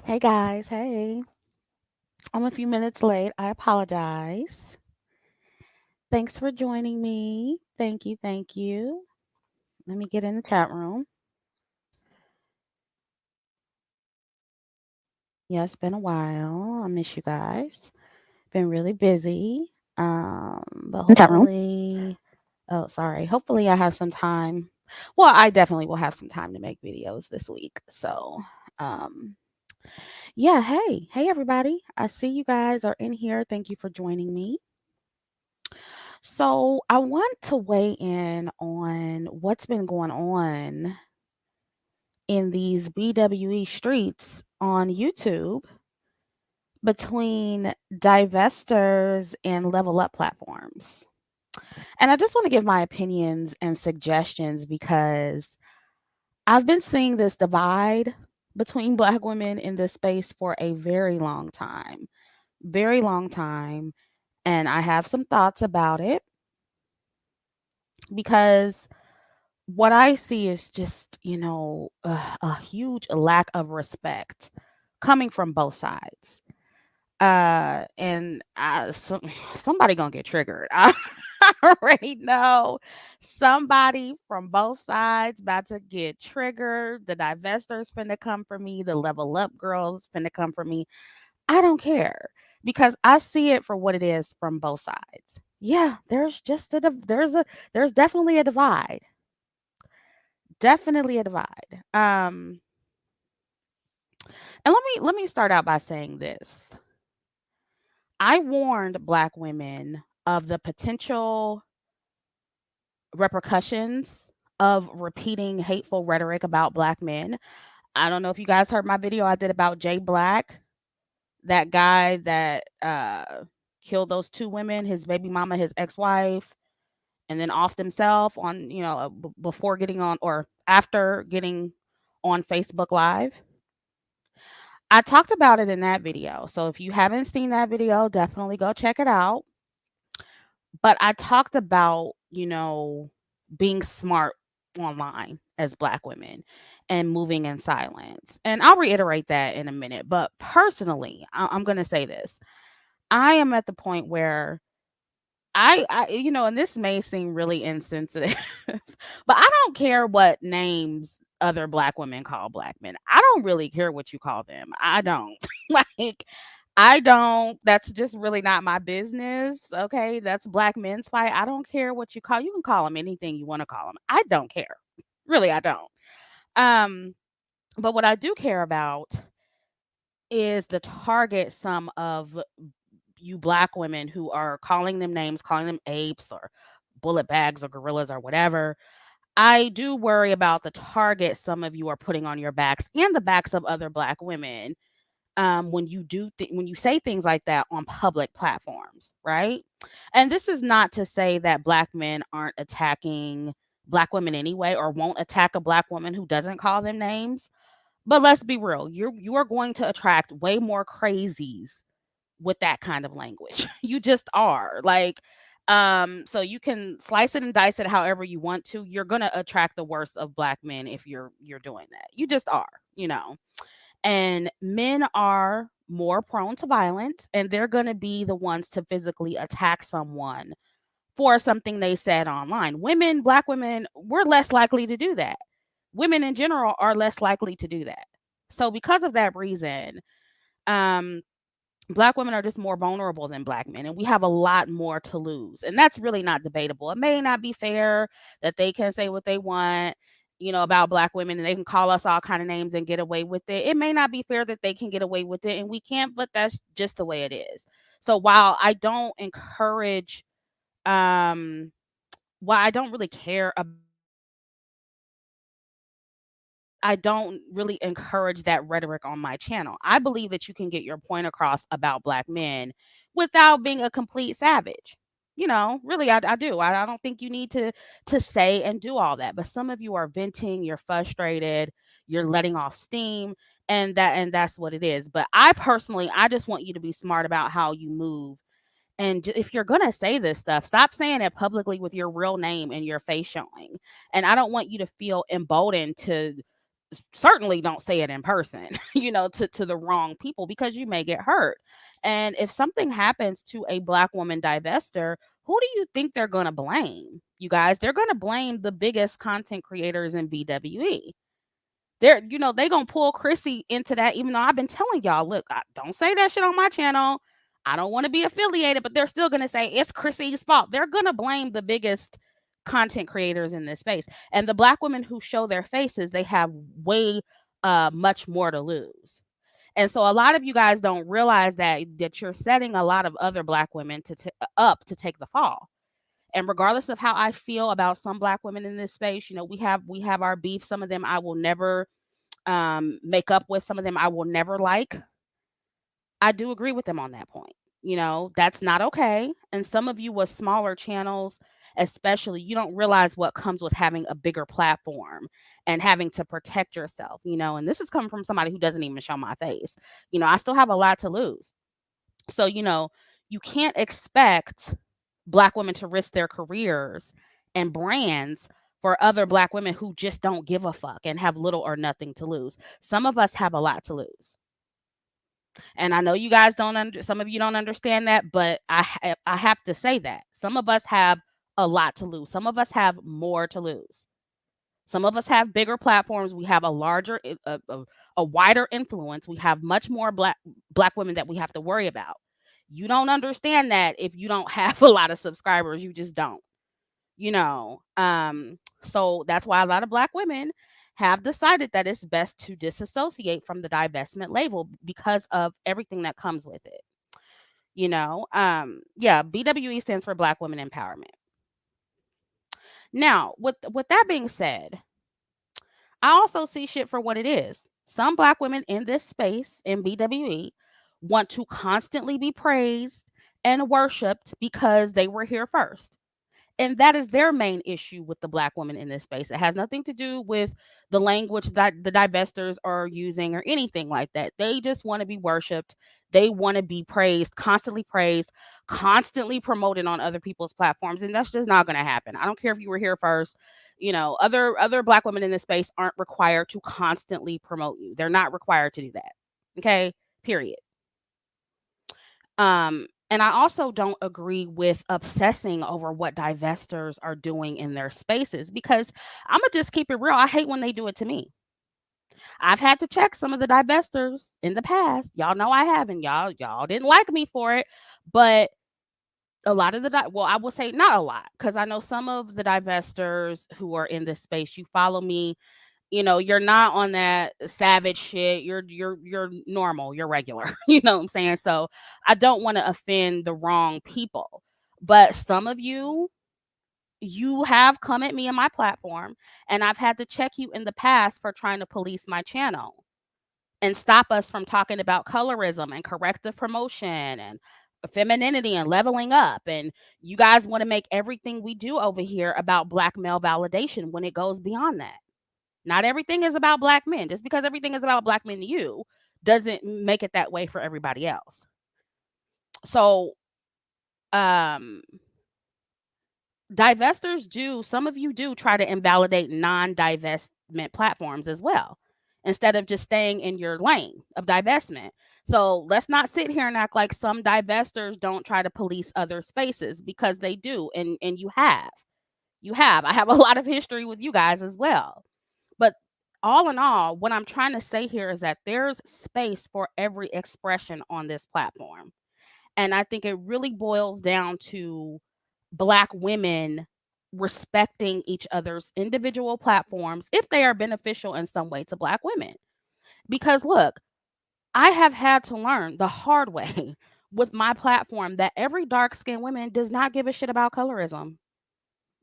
Hey guys, hey. I'm a few minutes late. I apologize. Thanks for joining me. Thank you, thank you. Let me get in the chat room. Yeah, it's been a while. I miss you guys. Been really busy. But In the chat room. hopefully, oh, sorry. Hopefully I have some time. Well, I definitely will have some time to make videos this week. So, um, yeah, hey everybody. I see you guys are in here. Thank you for joining me. So, I want to weigh in on what's been going on in these BWE streets on YouTube between divestors and level up platforms. And I just want to give my opinions and suggestions because I've been seeing this divide between Black women in this space for a very long time. Very long time. And I have some thoughts about it because what I see is just, a huge lack of respect coming from both sides. Somebody gonna get triggered. I already know somebody from both sides about to get triggered. The divestors finna come for me. The level up girls finna come for me. I don't care because I see it for what it is from both sides. Yeah, there's just there's definitely a divide. Definitely a divide. And let me start out by saying this. I warned Black women of the potential repercussions of repeating hateful rhetoric about Black men. I don't know if you guys heard my video I did about Jay Black, that guy that killed those two women, his baby mama, his ex-wife, and then offed himself on, before getting on or after getting on Facebook Live. I talked about it in that video. So if you haven't seen that video, definitely go check it out. But I talked about, being smart online as Black women and moving in silence. And I'll reiterate that in a minute. But personally, I'm going to say this. I am at the point where and this may seem really insensitive, but I don't care what names other Black women call Black men. I don't really care what you call them. I don't. Like, I don't. That's just really not my business. Okay. That's Black men's fight. I don't care what you call. You can call them anything you want to call them. I don't care. Really, I don't. Um, but what I do care about is the target some of you Black women who are calling them names, calling them apes or bullet bags or gorillas or whatever. I do worry about the target some of you are putting on your backs and the backs of other Black women when when you say things like that on public platforms, right? And this is not to say that Black men aren't attacking Black women anyway or won't attack a Black woman who doesn't call them names. But let's be real, you are going to attract way more crazies with that kind of language. You just are. Like, so you can slice it and dice it however you want to. You're gonna attract the worst of Black men if you're doing that. You just are. And men are more prone to violence and they're gonna be the ones to physically attack someone for something they said online. Women, Black women, we're less likely to do that. Women in general are less likely to do that. So because of that reason, um Black women are just more vulnerable than Black men, and we have a lot more to lose. And that's really not debatable. It may not be fair that they can say what they want, about Black women, and they can call us all kind of names and get away with it. It may not be fair that they can get away with it and we can't, but that's just the way it is. So um, while I don't really care about I don't really encourage that rhetoric on my channel. I believe that you can get your point across about Black men without being a complete savage. Really, I do. I don't think you need to say and do all that. But some of you are venting, you're frustrated, you're letting off steam, and that's what it is. But I just want you to be smart about how you move. And if you're going to say this stuff, stop saying it publicly with your real name and your face showing. And I don't want you to feel emboldened to certainly don't say it in person, to the wrong people, because you may get hurt. And if something happens to a Black woman divester, who do you think they're going to blame? You guys, they're going to blame the biggest content creators in BWE. They gonna pull Chrissy into that, even though I've been telling y'all, look, don't say that shit on my channel. I don't want to be affiliated, but they're still gonna say it's Chrissy's fault. They're gonna blame the biggest content creators in this space. And the Black women who show their faces, they have way much more to lose. And so a lot of you guys don't realize that you're setting a lot of other Black women up to take the fall. And regardless of how I feel about some Black women in this space, we have our beef. Some of them I will never make up with, some of them I will never like. I do agree with them on that point. That's not okay. And some of you with smaller channels, especially, you don't realize what comes with having a bigger platform and having to protect yourself, and this is coming from somebody who doesn't even show my face. I still have a lot to lose. So, you can't expect Black women to risk their careers and brands for other Black women who just don't give a fuck and have little or nothing to lose. Some of us have a lot to lose. And I know you guys some of you don't understand that, but I have to say that. Some of us have a lot to lose. Some of us have more to lose. Some of us have bigger platforms. We have a larger, a wider influence. We have much more black women that we have to worry about. You don't understand that if you don't have a lot of subscribers. You just don't. So that's why a lot of Black women have decided that it's best to disassociate from the divestment label because of everything that comes with it. Yeah, BWE stands for Black Women Empowerment. Now, with that being said, I also see shit for what it is. Some Black women in this space in BWE want to constantly be praised and worshiped because they were here first. And that is their main issue with the Black woman in this space. It has nothing to do with the language that the divestors are using or anything like that. They just want to be worshiped. They want to be praised, constantly promoted on other people's platforms. And that's just not going to happen. I don't care if you were here first. Other Black women in this space aren't required to constantly promote you. They're not required to do that. Okay, period. And I also don't agree with obsessing over what divestors are doing in their spaces, because I'm gonna just keep it real. I hate when they do it to me. I've had to check some of the divestors in the past. Y'all know I haven't. Y'all didn't like me for it, but a lot of well, I will say not a lot, because I know some of the divestors who are in this space. You follow me. You're not on that savage shit. You're normal, you're regular. You know what I'm saying? So I don't want to offend the wrong people. But some of you have come at me on my platform, and I've had to check you in the past for trying to police my channel and stop us from talking about colorism and corrective promotion and femininity and leveling up. And you guys want to make everything we do over here about Black male validation when it goes beyond that. Not everything is about Black men. Just because everything is about Black men to you doesn't make it that way for everybody else. So, divestors some of you do try to invalidate non-divestment platforms as well, instead of just staying in your lane of divestment. So let's not sit here and act like some divestors don't try to police other spaces, because they do. And you have. I have a lot of history with you guys as well. But all in all, what I'm trying to say here is that there's space for every expression on this platform. And I think it really boils down to Black women respecting each other's individual platforms if they are beneficial in some way to Black women. Because look, I have had to learn the hard way with my platform that every dark-skinned woman does not give a shit about colorism.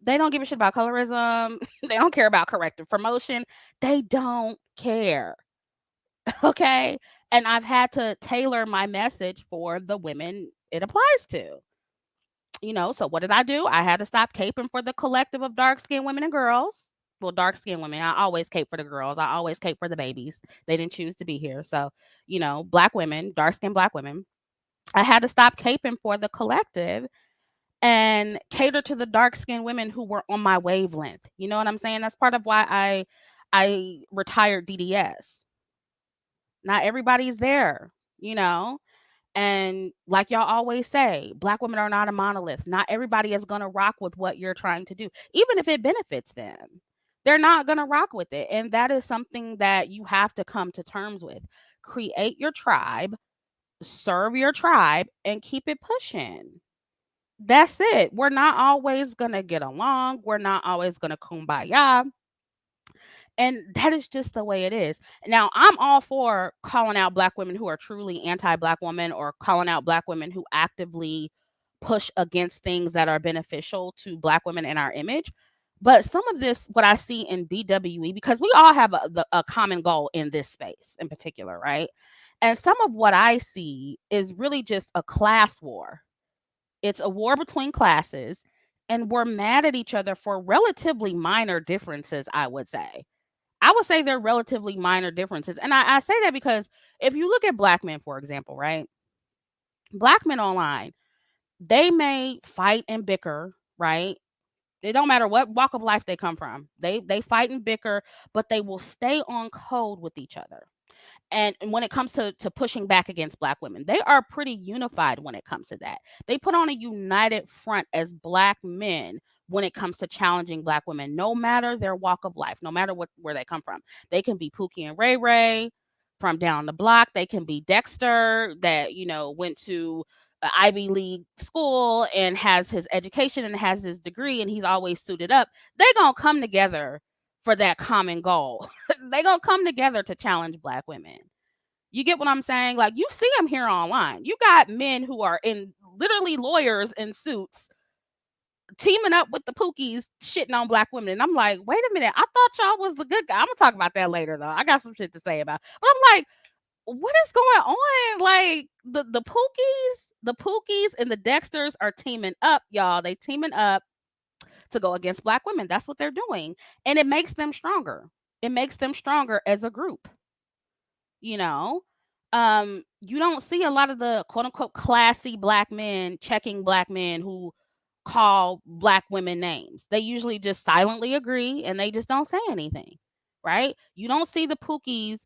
They don't give a shit about colorism. They don't care about corrective promotion. They don't care. Okay? And I've had to tailor my message for the women it applies to. So what did I do? I had to stop caping for the collective of dark-skinned women and girls. Well, dark-skinned women. I always cape for the girls. I always cape for the babies. They didn't choose to be here. So, Black women, dark-skinned Black women. I had to stop caping for the collective and cater to the dark-skinned women who were on my wavelength. You know what I'm saying? That's part of why I retired DDS. Not everybody's there, you know? And like y'all always say, Black women are not a monolith. Not everybody is going to rock with what you're trying to do, even if it benefits them. They're not going to rock with it. And that is something that you have to come to terms with. Create your tribe, serve your tribe, and keep it pushing. That's it. We're not always going to get along. We're not always going to kumbaya. And that is just the way it is. Now, I'm all for calling out Black women who are truly anti Black women, or calling out Black women who actively push against things that are beneficial to Black women in our image. But some of this, what I see in BWE, because we all have a common goal in this space in particular, right? And some of what I see is really just a class war. It's a war between classes, and we're mad at each other for relatively minor differences, I would say. I would say they're relatively minor differences. And I say that because if you look at Black men, for example, right? Black men online, they may fight and bicker, right? It don't matter what walk of life they come from. They fight and bicker, but they will stay on code with each other. And when it comes to pushing back against Black women, they are pretty unified when it comes to that. They put on a united front as Black men when it comes to challenging Black women, no matter their walk of life, no matter where they come from. They can be Pookie and Ray Ray from down the block. They can be Dexter that, went to an Ivy League school and has his education and has his degree and he's always suited up. They gonna come together for that common goal. They gonna come together to challenge Black women. You get what I'm saying? Like, you see them here online. You got men who are in literally lawyers in suits teaming up with the Pookies shitting on Black women. And I'm like, wait a minute, I thought y'all was the good guy. I'm gonna talk about that later though. I got some shit to say about it. But I'm like, what is going on? Like, the Pookies and the Dexters are teaming up, y'all. They teaming up to go against Black women. That's what they're doing. And it makes them stronger. It makes them stronger as a group. You know, you don't see a lot of the quote unquote classy Black men checking Black men who call Black women names. They usually just silently agree and they just don't say anything, right? You don't see the Pookies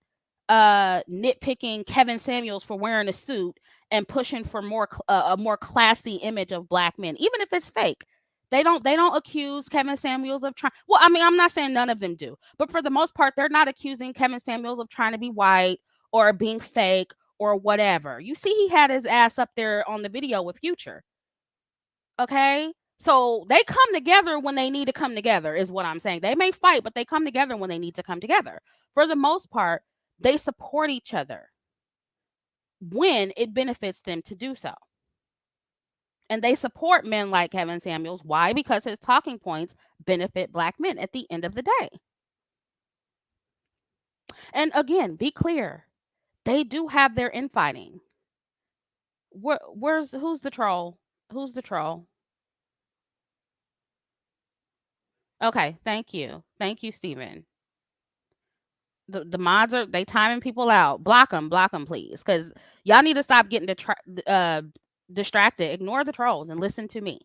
nitpicking Kevin Samuels for wearing a suit and pushing for a more classy image of Black men, even if it's fake. They don't accuse Kevin Samuels of trying. Well, I mean, I'm not saying none of them do, but for the most part, they're not accusing Kevin Samuels of trying to be white or being fake or whatever. You see, he had his ass up there on the video with Future. Okay. So they come together when they need to come together, is what I'm saying. They may fight, but they come together when they need to come together. For the most part, they support each other when it benefits them to do so. And they support men like Kevin Samuels. Why? Because his talking points benefit Black men at the end of the day. And again, be clear, they do have their infighting. Who's the troll? Who's the troll? Okay, thank you, Steven. The mods are they timing people out. Block them, please, because y'all need to stop getting distracted. Ignore the trolls and listen to me.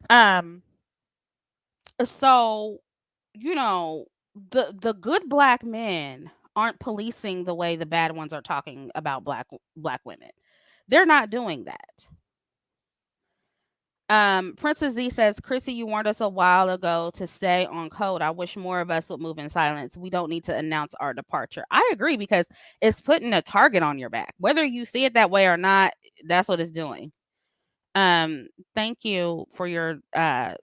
Um. So the good Black men aren't policing the way the bad ones are talking about Black women. They're not doing that. Princess Z says, Chrissy, you warned us a while ago to stay on code. I wish more of us would move in silence. We don't need to announce our departure. I agree, because it's putting a target on your back. Whether you see it that way or not, that's what it's doing. Thank you for your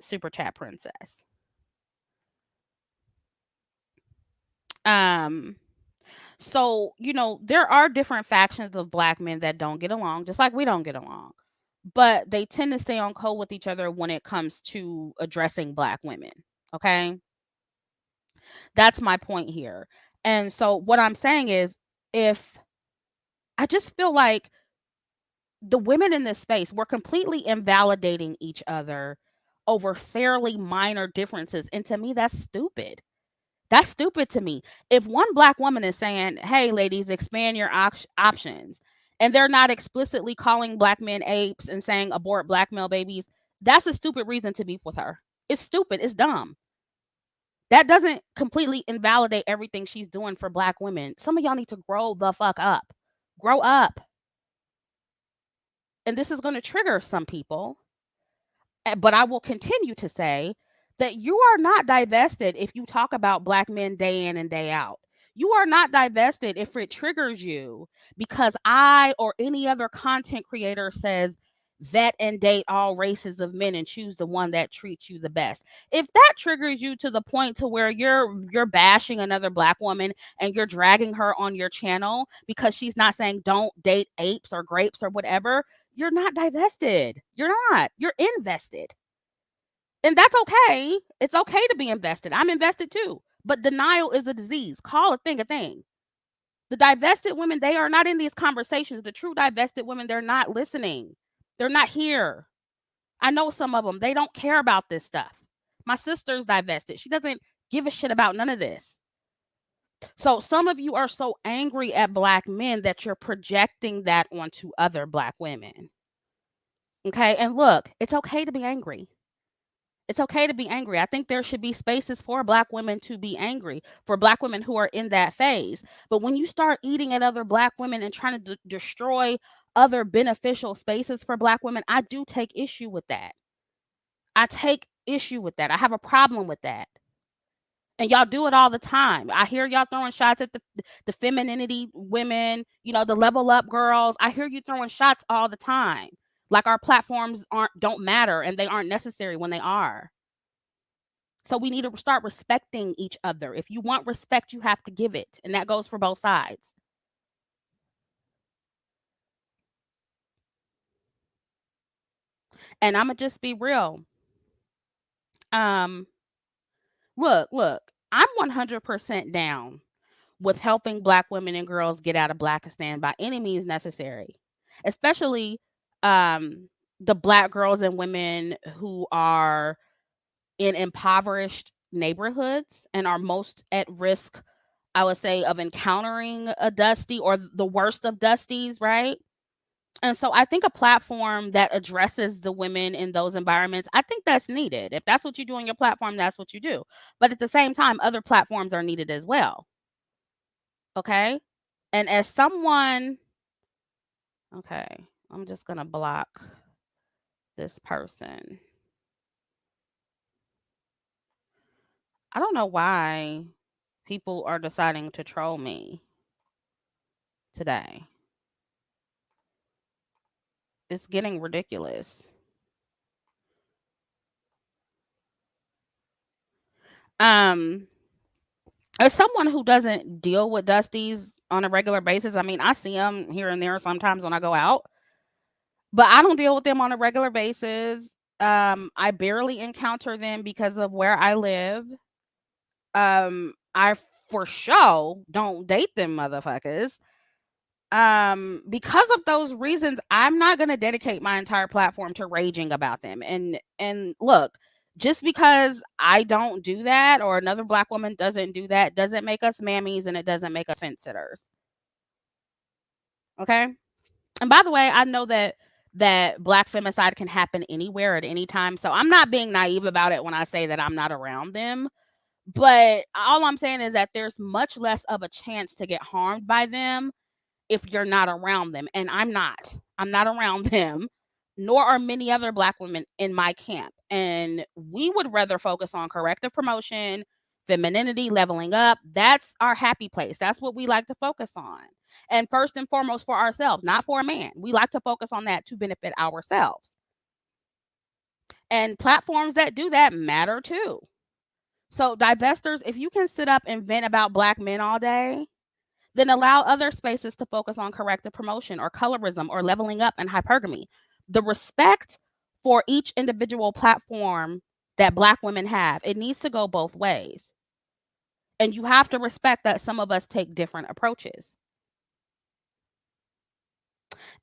super chat, Princess. So, there are different factions of Black men that don't get along, just like we don't get along. But they tend to stay on code with each other when it comes to addressing Black women. Okay. That's my point here. And so, what I'm saying is, if I just feel like the women in this space, we're completely invalidating each other over fairly minor differences. And to me, that's stupid. That's stupid to me. If one Black woman is saying, hey, ladies, expand your options, and they're not explicitly calling Black men apes and saying abort Black male babies, That's a stupid reason to beef with her. It's stupid. It's dumb. That doesn't completely invalidate everything she's doing for Black women. Some of y'all need to grow the fuck up. Grow up. And this is going to trigger some people. But I will continue to say that you are not divested if you talk about Black men day in and day out. You are not divested if it triggers you because I or any other content creator says vet and date all races of men and choose the one that treats you the best. If that triggers you to the point to where you're bashing another Black woman and you're dragging her on your channel because she's not saying don't date apes or grapes or whatever, you're not divested. You're not. You're invested. And that's okay. It's okay to be invested. I'm invested too. But denial is a disease. Call a thing a thing. The divested women, they are not in these conversations. The true divested women, they're not listening. They're not here. I know some of them. They don't care about this stuff. My sister's divested. She doesn't give a shit about none of this. So some of you are so angry at Black men that you're projecting that onto other Black women. Okay? And look, it's okay to be angry. It's okay to be angry. I think there should be spaces for Black women to be angry, for Black women who are in that phase. But when you start eating at other Black women and trying to destroy other beneficial spaces for Black women, I do take issue with that. I take issue with that. I have a problem with that. And y'all do it all the time. I hear y'all throwing shots at the femininity women, the level up girls. I hear you throwing shots all the time. Like our platforms don't matter and they aren't necessary when they are. So we need to start respecting each other. If you want respect, you have to give it. And that goes for both sides. And I'm going to just be real. Look, I'm 100% down with helping Black women and girls get out of Blackistan by any means necessary, especially the Black girls and women who are in impoverished neighborhoods and are most at risk, I would say, of encountering a Dusty or the worst of Dusties, right? And so I think a platform that addresses the women in those environments, I think that's needed. If that's what you do on your platform, that's what you do. But at the same time, other platforms are needed as well. Okay? And as someone, okay, I'm just going to block this person. I don't know why people are deciding to troll me today. It's getting ridiculous. As someone who doesn't deal with Dusties on a regular basis, I mean, I see them here and there sometimes when I go out, but I don't deal with them on a regular basis. I barely encounter them because of where I live. I for sure don't date them motherfuckers. Because of those reasons, I'm not going to dedicate my entire platform to raging about them. And look, just because I don't do that or another Black woman doesn't do that doesn't make us mammies and it doesn't make us fence sitters. Okay? And by the way, I know that Black femicide can happen anywhere at any time. So I'm not being naive about it when I say that I'm not around them. But all I'm saying is that there's much less of a chance to get harmed by them if you're not around them. And I'm not. I'm not around them, nor are many other Black women in my camp. And we would rather focus on corrective promotion, femininity, leveling up. That's our happy place. That's what we like to focus on. And first and foremost for ourselves, not for a man. We like to focus on that to benefit ourselves. And platforms that do that matter too. So, divestors, if you can sit up and vent about Black men all day, then allow other spaces to focus on corrective promotion or colorism or leveling up and hypergamy. The respect for each individual platform that Black women have, it needs to go both ways. And you have to respect that some of us take different approaches.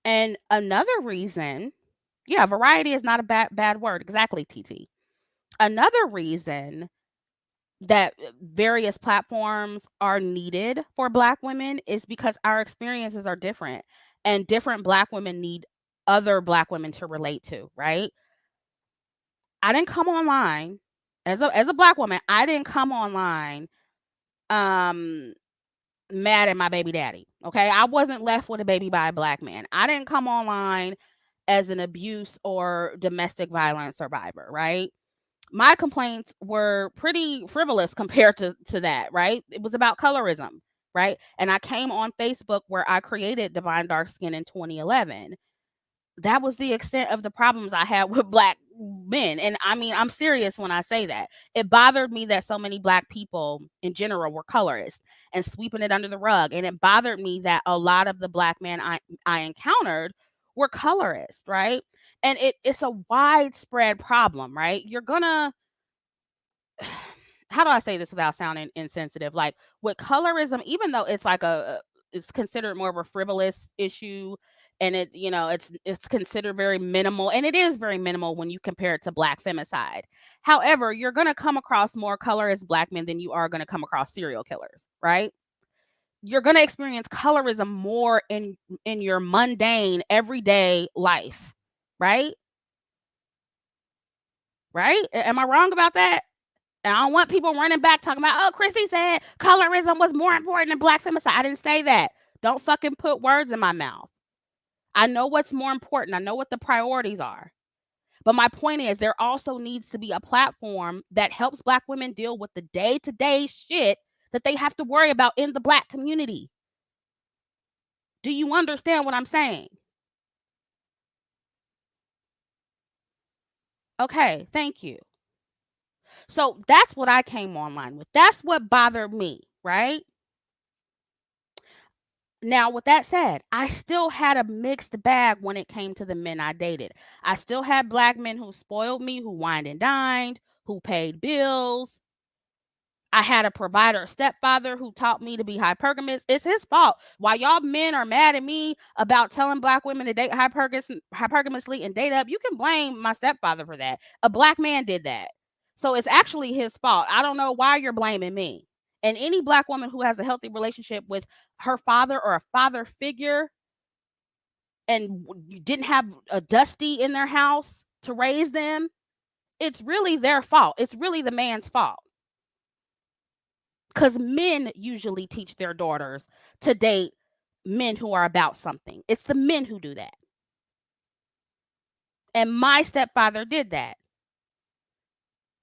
And another reason, yeah, variety is not a bad word. Exactly, TT. Another reason that various platforms are needed for Black women is because our experiences are different and different Black women need other Black women to relate to, right? I didn't come online as a black woman. I didn't come online um mad at my baby daddy. Okay, I wasn't left with a baby by a black man. I didn't come online as an abuse or domestic violence survivor, right? My complaints were pretty frivolous compared to that, right? It was about colorism, right? And I came on Facebook where I created Divine Dark Skin in 2011. That was the extent of the problems I had with black men. And I mean, I'm serious when I say that. It bothered me that so many black people in general were colorist and sweeping it under the rug. And it bothered me that a lot of the black men I encountered were colorist, right? And it's a widespread problem, right? You're gonna how do I say this without sounding insensitive? Like with colorism, even though it's like it's considered more of a frivolous issue, and it's considered very minimal, and it is very minimal when you compare it to black femicide. However, you're gonna come across more colorist black men than you are gonna come across serial killers, right? You're gonna experience colorism more in your mundane everyday life, right? Right? Am I wrong about that? And I don't want people running back talking about, oh, Chrissy said colorism was more important than black femicide. I didn't say that. Don't fucking put words in my mouth. I know what's more important. I know what the priorities are. But my point is, there also needs to be a platform that helps black women deal with the day to day shit that they have to worry about in the black community. Do you understand what I'm saying? Okay, thank you. So that's what I came online with. That's what bothered me, right? Now, with that said, I still had a mixed bag when it came to the men I dated. I still had black men who spoiled me, who wined and dined, who paid bills. I had a provider stepfather who taught me to be hypergamous. It's his fault. While y'all men are mad at me about telling black women to date hypergamously and date up, you can blame my stepfather for that. A black man did that. So it's actually his fault. I don't know why you're blaming me. And any black woman who has a healthy relationship with her father or a father figure and didn't have a dusty in their house to raise them, it's really their fault. It's really the man's fault. Because men usually teach their daughters to date men who are about something. It's the men who do that. And my stepfather did that.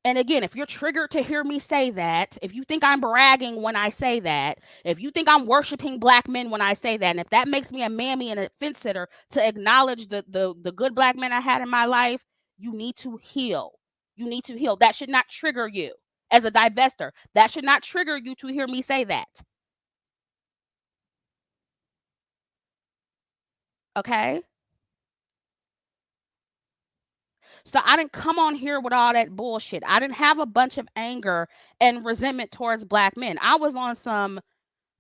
And again, if you're triggered to hear me say that, if you think I'm bragging when I say that, if you think I'm worshiping black men when I say that, and if that makes me a mammy and a fence sitter to acknowledge the good black men I had in my life, you need to heal. You need to heal. That should not trigger you as a divester. That should not trigger you to hear me say that. Okay? So I didn't come on here with all that bullshit. I didn't have a bunch of anger and resentment towards black men. I was on some,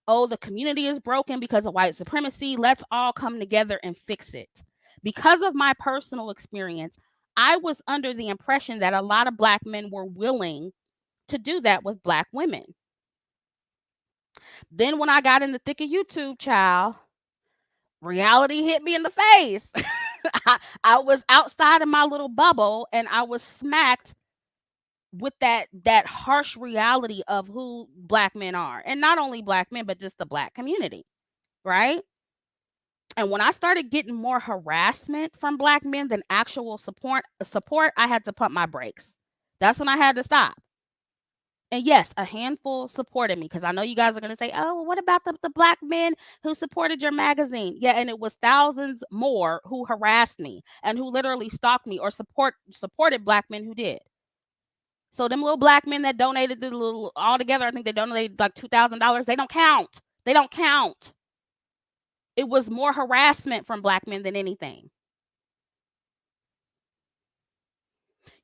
oh, the community is broken because of white supremacy. Let's all come together and fix it. Because of my personal experience, I was under the impression that a lot of black men were willing to do that with black women. Then when I got in the thick of YouTube, child, reality hit me in the face. I was outside of my little bubble and I was smacked with that harsh reality of who black men are. And not only black men, but just the black community, right? And when I started getting more harassment from black men than actual support, I had to pump my brakes. That's when I had to stop. And yes, a handful supported me because I know you guys are going to say, oh, well, what about the black men who supported your magazine? Yeah, and it was thousands more who harassed me and who literally stalked me or supported black men who did. So them little black men that donated the little altogether, I think they donated like $2,000. They don't count. They don't count. It was more harassment from black men than anything.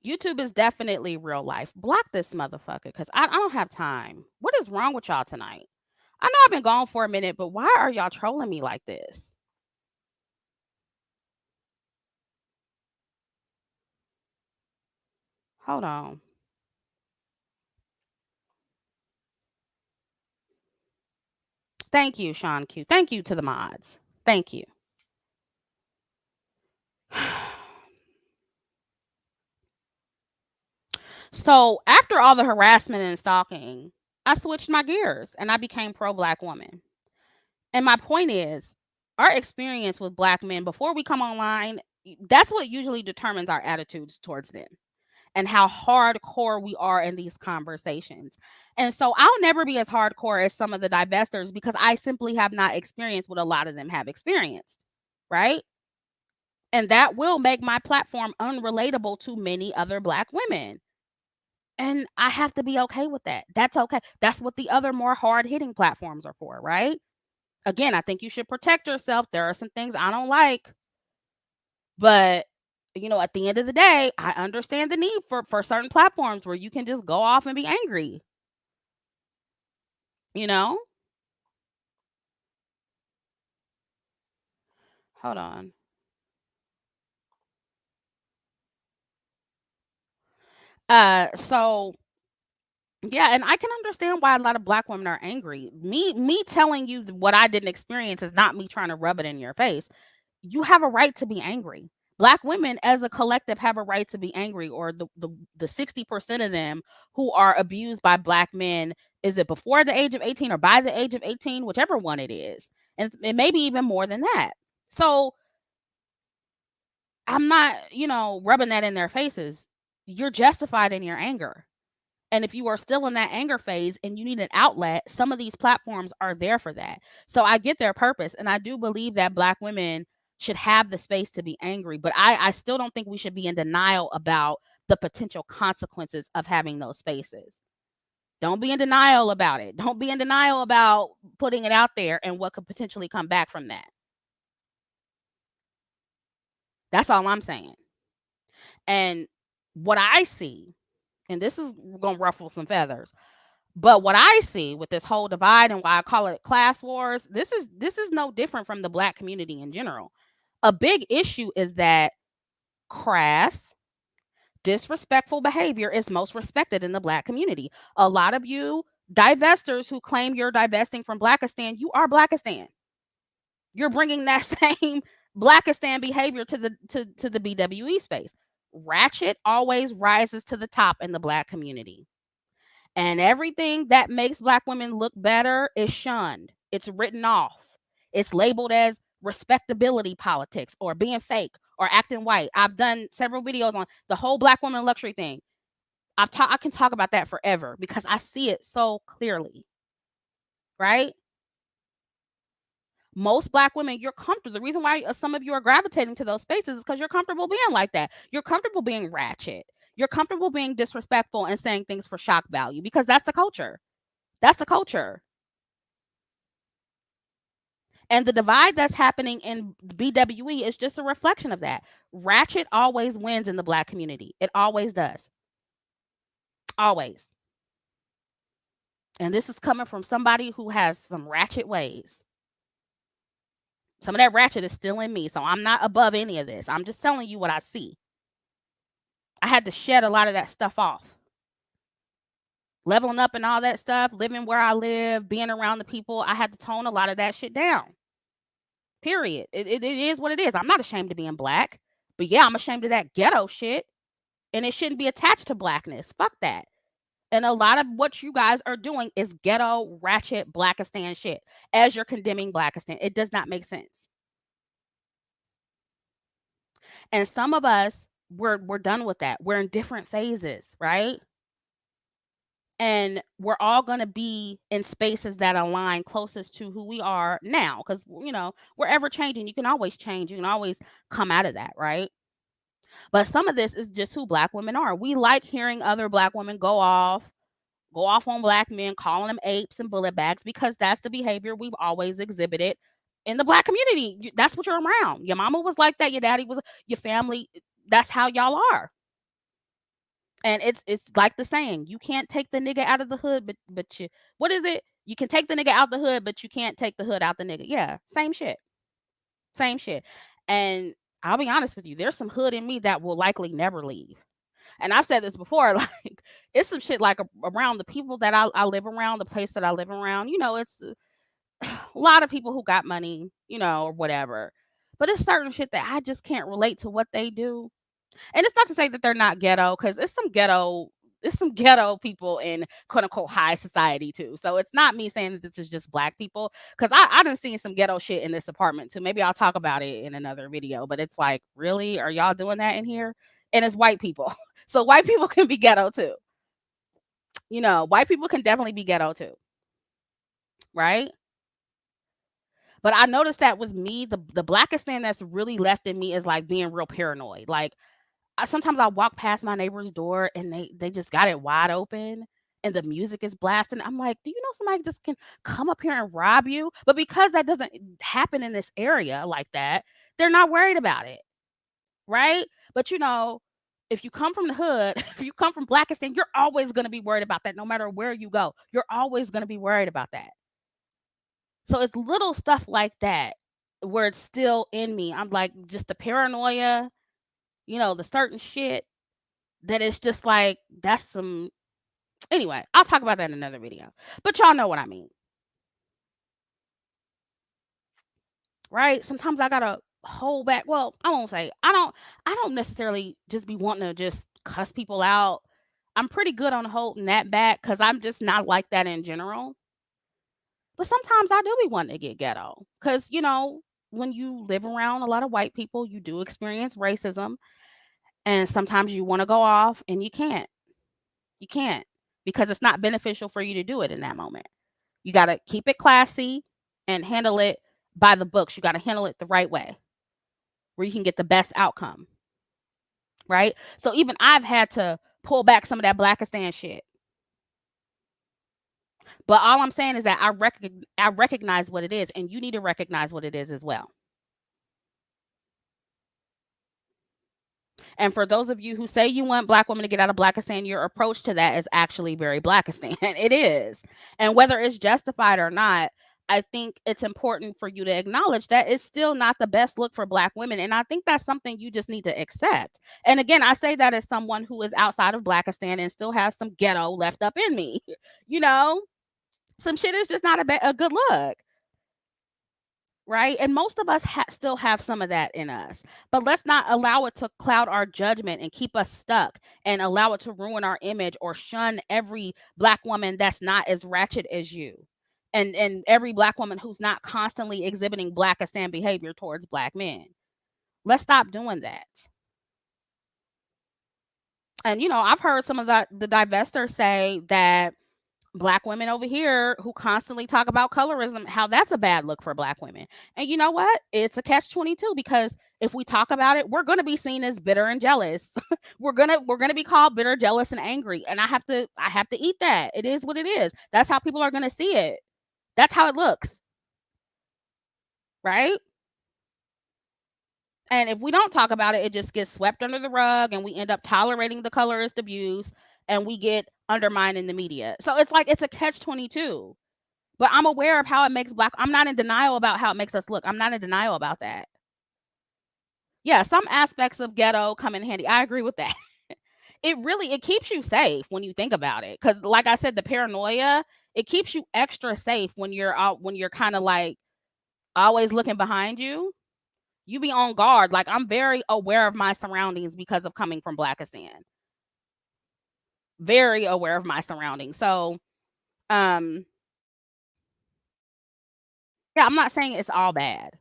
YouTube is definitely real life. Block this motherfucker because I don't have time. What is wrong with y'all tonight? I know I've been gone for a minute, but why are y'all trolling me like this? Hold on. Thank you, Sean Q. Thank you to the mods. Thank you. So after all the harassment and stalking, I switched my gears and I became pro Black woman. And my point is, our experience with Black men before we come online, that's what usually determines our attitudes towards them and how hardcore we are in these conversations. And so I'll never be as hardcore as some of the divestors because I simply have not experienced what a lot of them have experienced. Right. And that will make my platform unrelatable to many other Black women. And I have to be okay with that. That's okay. That's what the other more hard hitting platforms are for, right? Again, I think you should protect yourself. There are some things I don't like, but at the end of the day, I understand the need for certain platforms where you can just go off and be angry, you know? Hold on. So yeah, and I can understand why a lot of Black women are angry. Me telling you what I didn't experience is not me trying to rub it in your face. You have a right to be angry. Black women as a collective have a right to be angry, or the 60% of them who are abused by Black men, is it before the age of 18 or by the age of 18, whichever one it is. And it may be even more than that. So I'm not, rubbing that in their faces. You're justified in your anger. And if you are still in that anger phase and you need an outlet, some of these platforms are there for that. So I get their purpose. And I do believe that Black women should have the space to be angry. But I still don't think we should be in denial about the potential consequences of having those spaces. Don't be in denial about it. Don't be in denial about putting it out there and what could potentially come back from that. That's all I'm saying. And what I see, and this is going to ruffle some feathers, but what I see with this whole divide and why I call it class wars, this is no different from the Black community in general. A big issue is that crass, disrespectful behavior is most respected in the Black community. A lot of you divestors who claim you're divesting from Blackistan, you are Blackistan. You're bringing that same Blackistan behavior to the BWE space. Ratchet always rises to the top in the Black community. And everything that makes Black women look better is shunned. It's written off. It's labeled as respectability politics or being fake or acting white. I've done several videos on the whole Black woman luxury thing. I can talk about that forever because I see it so clearly. Right? Most Black women, you're comfortable. The reason why some of you are gravitating to those spaces is because you're comfortable being like that. You're comfortable being ratchet. You're comfortable being disrespectful and saying things for shock value because that's the culture. That's the culture. And the divide that's happening in BWE is just a reflection of that. Ratchet always wins in the Black community. It always does. Always. And this is coming from somebody who has some ratchet ways. Some of that ratchet is still in me. So I'm not above any of this. I'm just telling you what I see. I had to shed a lot of that stuff off. Leveling up and all that stuff, living where I live, being around the people, I had to tone a lot of that shit down. Period. It is what it is. I'm not ashamed of being Black. But yeah, I'm ashamed of that ghetto shit. And it shouldn't be attached to Blackness. Fuck that. And a lot of what you guys are doing is ghetto, ratchet, Blackistan shit as you're condemning Blackistan. It does not make sense. And some of us, we're done with that. We're in different phases, right? And we're all going to be in spaces that align closest to who we are now because we're ever changing. You can always change. You can always come out of that, right? But some of this is just who Black women are. We like hearing other Black women go off on Black men, calling them apes and bullet bags because that's the behavior we've always exhibited in the Black community. That's what you're around. Your mama was like that. Your daddy was. Your family. That's how y'all are. And it's like the saying, you can't take the nigga out of the hood, but you, what is it? You can take the nigga out the hood, but you can't take the hood out the nigga. Yeah, same shit. Same shit. And I'll be honest with you, there's some hood in me that will likely never leave. And I've said this before, like it's some shit like around the people that I live around, the place that I live around, it's a lot of people who got money, or whatever. But it's certain shit that I just can't relate to what they do. And it's not to say that they're not ghetto, because it's some ghetto it's some ghetto people in quote unquote high society too. So it's not me saying that this is just black people, because I done seen some ghetto shit in this apartment too. Maybe I'll talk about it in another video. But it's like, really, are y'all doing that in here? And it's white people, so white people can be ghetto too. White people can definitely be ghetto too, right? But I noticed that with me, the blackest thing that's really left in me is like being real paranoid. Like sometimes I walk past my neighbor's door and they just got it wide open and the music is blasting. I'm like, do you know somebody just can come up here and rob you? But because that doesn't happen in this area like that, they're not worried about it, right? But if you come from the hood, if you come from Blackistan, you're always going to be worried about that no matter where you go. You're always going to be worried about that. So it's little stuff like that where it's still in me. I'm like, just the paranoia, the certain shit that it's just like, that's some. Anyway, I'll talk about that in another video. But y'all know what I mean, right? Sometimes I gotta hold back. Well, I won't say I don't necessarily just be wanting to just cuss people out. I'm pretty good on holding that back because I'm just not like that in general. But sometimes I do be wanting to get ghetto. Because, when you live around a lot of white people, you do experience racism. And sometimes you want to go off and you can't. You can't, because it's not beneficial for you to do it in that moment. You got to keep it classy and handle it by the books. You got to handle it the right way where you can get the best outcome. Right. So even I've had to pull back some of that Blackistan shit. But all I'm saying is that I recognize what it is, and you need to recognize what it is as well. And for those of you who say you want black women to get out of Blackistan, your approach to that is actually very Blackistan. It is. And whether it's justified or not, I think it's important for you to acknowledge that it's still not the best look for black women. And I think that's something you just need to accept. And again, I say that as someone who is outside of Blackistan and still has some ghetto left up in me. You know, some shit is just not a good look. Right? And most of us still have some of that in us. But let's not allow it to cloud our judgment and keep us stuck and allow it to ruin our image or shun every black woman that's not as ratchet as you. And every black woman who's not constantly exhibiting Blackistan behavior towards black men. Let's stop doing that. And I've heard some of the divestors say that black women over here who constantly talk about colorism, how that's a bad look for black women. And you know what? It's a catch-22, because if we talk about it, we're going to be seen as bitter and jealous. we're going to be called bitter, jealous, and angry. And I have to eat that. It is what it is. That's how people are going to see it. That's how it looks, right? And if we don't talk about it, it just gets swept under the rug and we end up tolerating the colorist abuse and we get undermined in the media. So it's like it's a catch-22. But I'm aware of how it makes I'm not in denial about how it makes us look. I'm not in denial about that. Yeah, some aspects of ghetto come in handy. I agree with that. It keeps you safe when you think about it. Cause like I said, the paranoia, it keeps you extra safe when you're out, when you're kind of like always looking behind you. You be on guard. Like, I'm very aware of my surroundings because of coming from Blackistan. Very aware of my surroundings. So, um, yeah, I'm not saying it's all bad.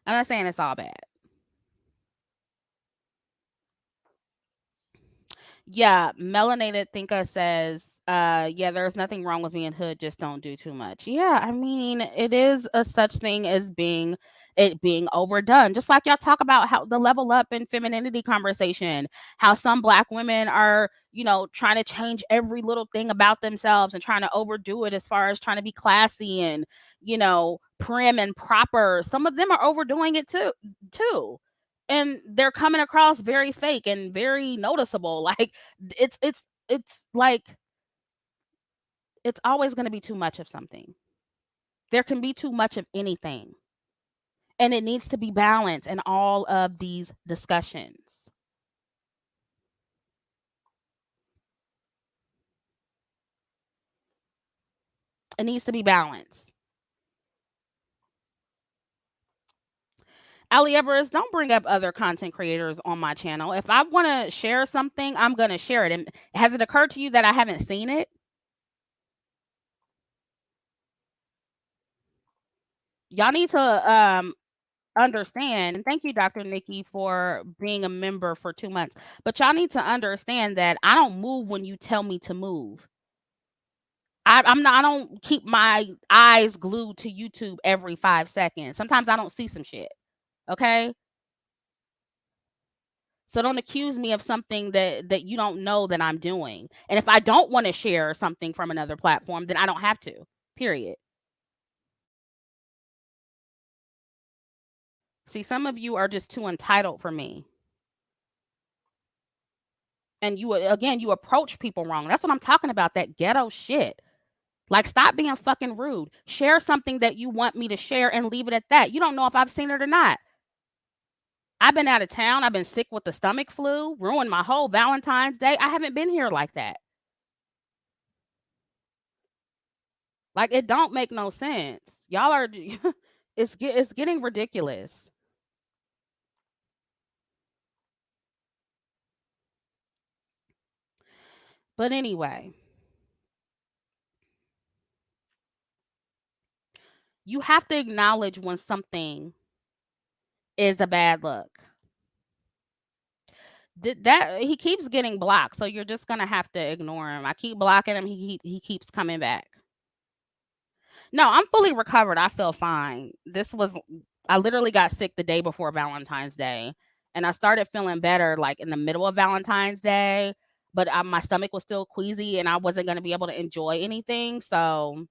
I'm not saying it's all bad. Yeah, Melanated Thinker says, yeah, there's nothing wrong with being hood, just don't do too much. Yeah, I mean, it is a such thing as being overdone. Just like y'all talk about how the level up in femininity conversation, how some black women are, trying to change every little thing about themselves and trying to overdo it as far as trying to be classy and, prim and proper. Some of them are overdoing it too. And they're coming across very fake and very noticeable. Like, it's like it's always going to be too much of something. There can be too much of anything, and it needs to be balanced in all of these discussions. It needs to be balanced. Ali Everest, don't bring up other content creators on my channel. If I want to share something, I'm going to share it. And has it occurred to you that I haven't seen it? Y'all need to understand, and thank you, Dr. Nikki, for being a member for 2 months. But y'all need to understand that I don't move when you tell me to move. I'm not. I don't keep my eyes glued to YouTube every 5 seconds. Sometimes I don't see some shit. Okay, so don't accuse me of something that you don't know that I'm doing. And if I don't want to share something from another platform, then I don't have to. Period. See, some of you are just too entitled for me. And you again, you approach people wrong. That's what I'm talking about, that ghetto shit. Like, stop being fucking rude. Share something that you want me to share and leave it at that. You don't know if I've seen it or not. I've been out of town. I've been sick with the stomach flu, ruined my whole Valentine's Day. I haven't been here like that. Like, it don't make no sense. Y'all are it's getting ridiculous. But anyway, you have to acknowledge when something is a bad look. That he keeps getting blocked, so you're just gonna have to ignore him. I keep blocking him. He keeps coming back. No, I'm fully recovered. I feel fine. I literally got sick the day before Valentine's Day, and I started feeling better like in the middle of Valentine's Day, but my stomach was still queasy, and I wasn't gonna be able to enjoy anything. So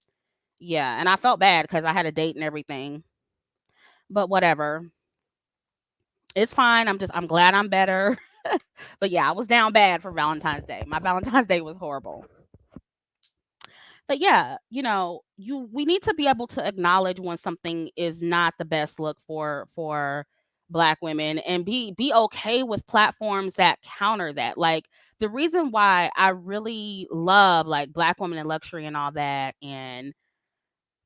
yeah, and I felt bad because I had a date and everything. But whatever, it's fine. I'm glad I'm better. But yeah, I was down bad for Valentine's Day. My Valentine's Day was horrible. But yeah, we need to be able to acknowledge when something is not the best look for black women, and be okay with platforms that counter that. Like, the reason why I really love like Black women in luxury and all that, and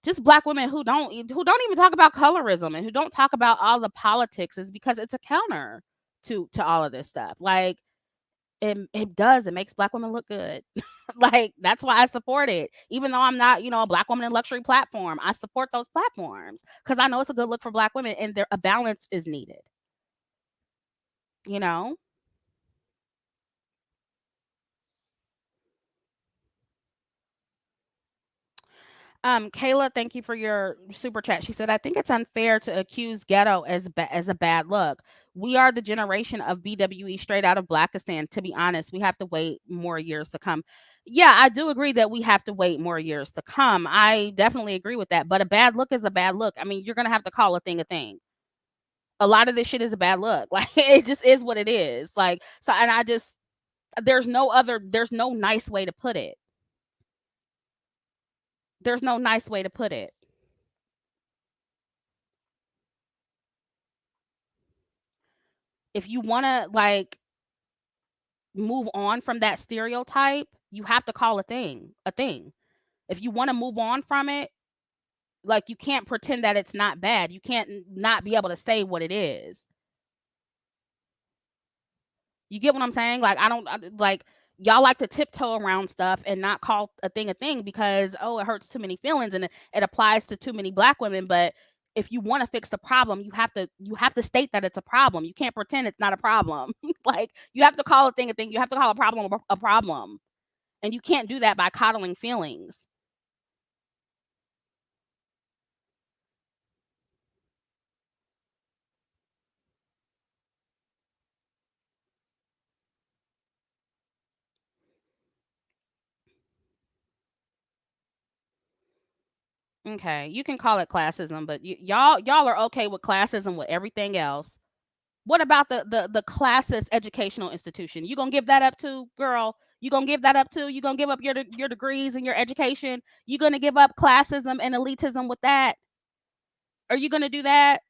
just Black women who don't even talk about colorism and who don't talk about all the politics, is because it's a counter to all of this stuff. Like, it makes Black women look good. Like, that's why I support it. Even though I'm not, a Black woman in luxury platform, I support those platforms because I know it's a good look for Black women, and a balance is needed. You know. Kayla, thank you for your super chat. She said, "I think it's unfair to accuse ghetto as a bad look. We are the generation of BWE straight out of Blackistan. To be honest, we have to wait more years to come." Yeah, I do agree that we have to wait more years to come. I definitely agree with that. But a bad look is a bad look. I mean, you're gonna have to call a thing a thing. A lot of this shit is a bad look. Like, it just is what it is. Like, so, and there's no nice way to put it. There's no nice way to put it. If you want to like move on from that stereotype, you have to call a thing a thing. If you want to move on from it, like, you can't pretend that it's not bad. You can't not be able to say what it is. You get what I'm saying? Like, like, y'all like to tiptoe around stuff and not call a thing because, oh, it hurts too many feelings, and it applies to too many Black women. But if you want to fix the problem, you have to state that it's a problem. You can't pretend it's not a problem. Like, you have to call a thing a thing. You have to call a problem a problem. And you can't do that by coddling feelings. Okay, you can call it classism, but y'all are okay with classism with everything else. What about the classist educational institution? You gonna give that up too, girl? You gonna give that up too? You gonna give up your degrees and your education? You gonna give up classism and elitism with that? Are you gonna do that?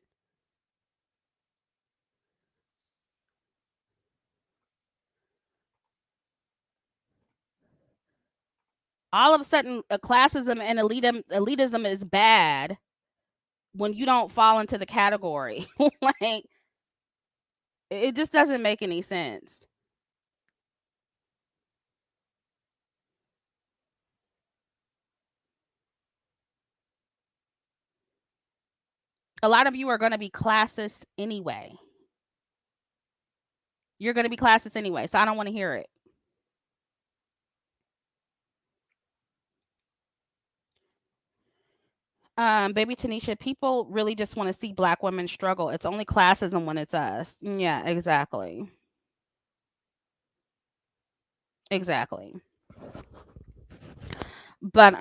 All of a sudden, classism and elitism is bad. when you don't fall into the category. Like, it just doesn't make any sense. A lot of you are going to be classist anyway. You're going to be classist anyway, so I don't want to hear it. Baby Tanisha, people really just want to see black women struggle. It's only classism when it's us. Yeah, exactly. Exactly. But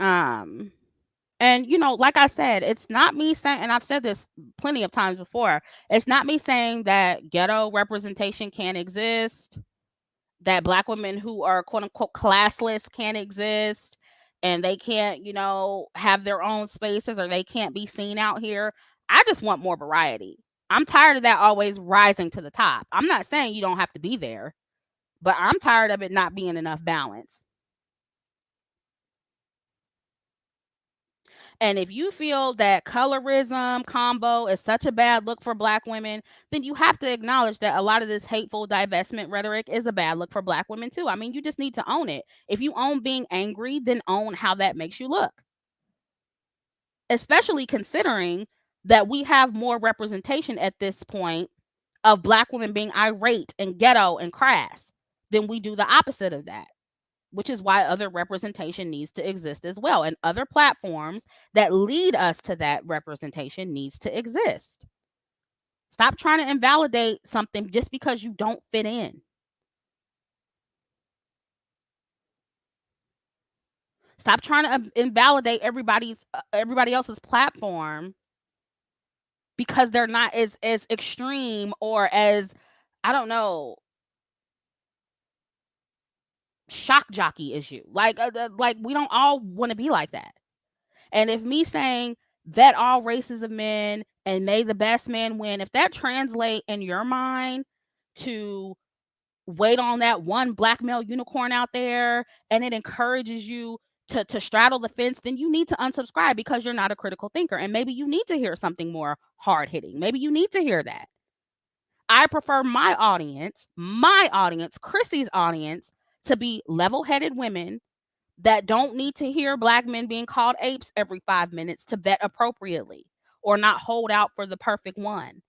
and like I said, it's not me saying, and I've said this plenty of times before, it's not me saying that ghetto representation can't exist, that black women who are quote unquote classless can't exist, and they can't, have their own spaces, or they can't be seen out here. I just want more variety. I'm tired of that always rising to the top. I'm not saying you don't have to be there, but I'm tired of it not being enough balance. And if you feel that colorism combo is such a bad look for black women, then you have to acknowledge that a lot of this hateful divestment rhetoric is a bad look for black women too. I mean, you just need to own it. If you own being angry, then own how that makes you look. Especially considering that we have more representation at this point of black women being irate and ghetto and crass than we do the opposite of that, which is why other representation needs to exist as well. And other platforms that lead us to that representation needs to exist. Stop trying to invalidate something just because you don't fit in. Stop trying to invalidate everybody else's platform because they're not as extreme or as, I don't know, shock jockey as you. Like we don't all want to be like that. And if me saying vet all races of men and may the best man win, if that translate in your mind to wait on that one black male unicorn out there, and it encourages you to straddle the fence, then you need to unsubscribe because you're not a critical thinker. And maybe you need to hear something more hard hitting. Maybe you need to hear that. I prefer my audience, Chrissy's audience, to be level headed women that don't need to hear black men being called apes every 5 minutes to vet appropriately or not hold out for the perfect one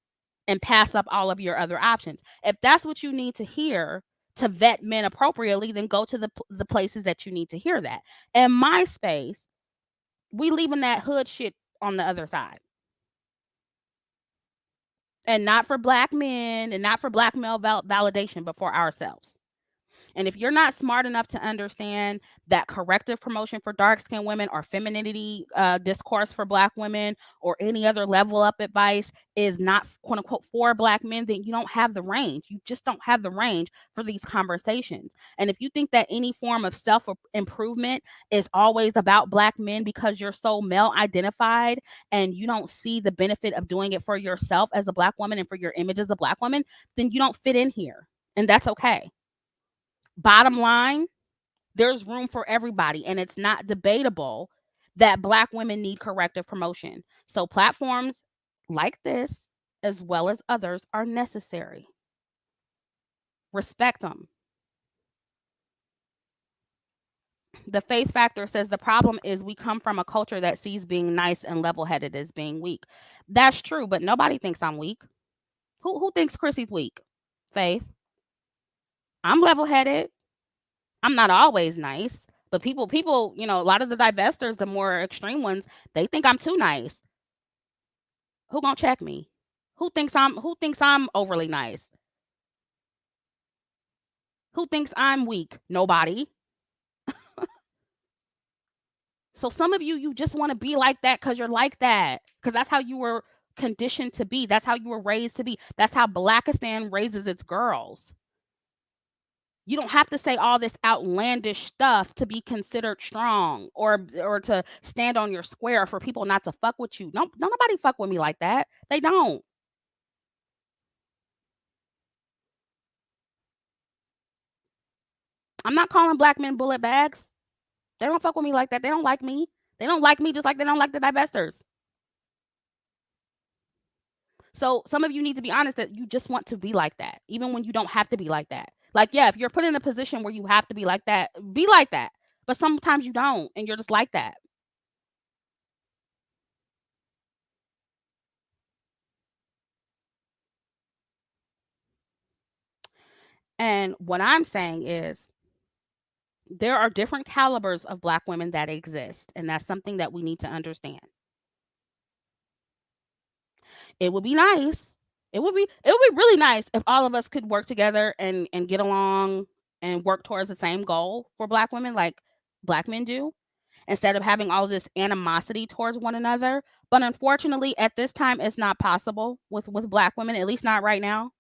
and pass up all of your other options. If that's what you need to hear to vet men appropriately, then go to the places that you need to hear that. And my space, we leaving that hood shit on the other side. And not for black men and not for black male validation, but for ourselves. And if you're not smart enough to understand that corrective promotion for dark skinned women or femininity discourse for black women or any other level up advice is not quote unquote for black men, then you don't have the range. You just don't have the range for these conversations. And if you think that any form of self improvement is always about black men because you're so male identified and you don't see the benefit of doing it for yourself as a black woman and for your image as a black woman, then you don't fit in here. And that's okay. Bottom line, there's room for everybody, and it's not debatable that black women need corrective promotion. So platforms like this, as well as others, are necessary. Respect them. The faith factor says the problem is we come from a culture that sees being nice and level-headed as being weak. That's true, but nobody thinks I'm weak. Who thinks Chrissy's weak? Faith. I'm level-headed. I'm not always nice, but people, a lot of the divestors, the more extreme ones, they think I'm too nice. Who gonna check me? Who thinks I'm overly nice? Who thinks I'm weak? Nobody. So some of you just want to be like that because you're like that. Because that's how you were conditioned to be. That's how you were raised to be. That's how Blackistan raises its girls. You don't have to say all this outlandish stuff to be considered strong or to stand on your square for people not to fuck with you. Don't nobody fuck with me like that. They don't. I'm not calling black men bullet bags. They don't fuck with me like that. They don't like me. They don't like me just like they don't like the divestors. So some of you need to be honest that you just want to be like that, even when you don't have to be like that. Like, yeah, if you're put in a position where you have to be like that, be like that. But sometimes you don't, and you're just like that. And what I'm saying is there are different calibers of Black women that exist, and that's something that we need to understand. It would be nice. It would be really nice if all of us could work together and get along and work towards the same goal for Black women like Black men do, instead of having all this animosity towards one another. But unfortunately, at this time, it's not possible with Black women, at least not right now.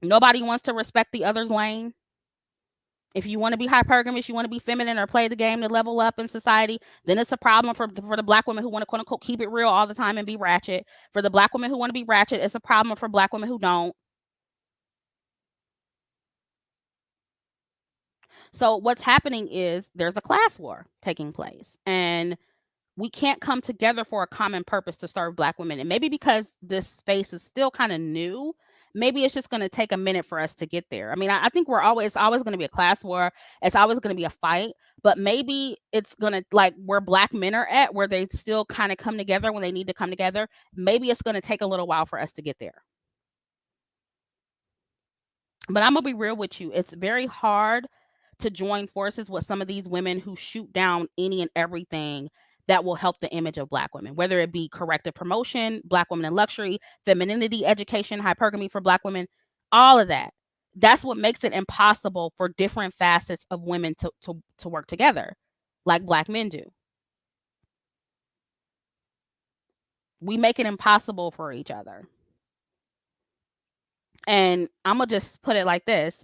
Nobody wants to respect the other's lane. If you want to be hypergamous, you want to be feminine or play the game to level up in society, then it's a problem for the Black women who want to quote unquote keep it real all the time and be ratchet. For the Black women who want to be ratchet, it's a problem for Black women who don't. So what's happening is there's a class war taking place, and we can't come together for a common purpose to serve Black women. And maybe because this space is still kind of new, maybe it's just going to take a minute for us to get there. I mean, I think it's always going to be a class war. It's always going to be a fight, but maybe it's going to, like where Black men are at, where they still kind of come together when they need to come together. Maybe it's going to take a little while for us to get there. But I'm gonna be real with you. It's very hard to join forces with some of these women who shoot down any and everything that will help the image of Black women, whether it be corrective promotion, Black women in luxury, femininity education, hypergamy for Black women, all of that. That's what makes it impossible for different facets of women to work together, like Black men do. We make it impossible for each other. And I'm gonna just put it like this: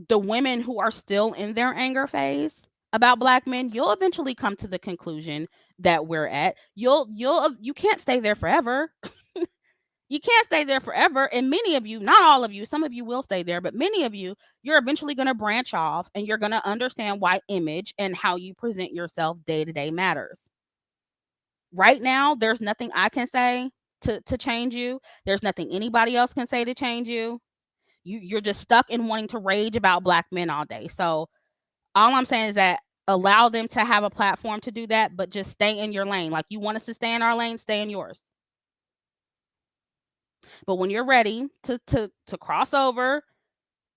the women who are still in their anger phase about Black men, you'll eventually come to the conclusion that we're at. You can't stay there forever. You can't stay there forever. And many of you, not all of you, some of you will stay there, but many of you, you're eventually going to branch off and you're going to understand why image and how you present yourself day to day matters. Right now, there's nothing I can say to change you. There's nothing anybody else can say to change you. You're just stuck in wanting to rage about Black men all day. So all I'm saying is that allow them to have a platform to do that, but just stay in your lane. Like, you want us to stay in our lane, stay in yours. But when you're ready to cross over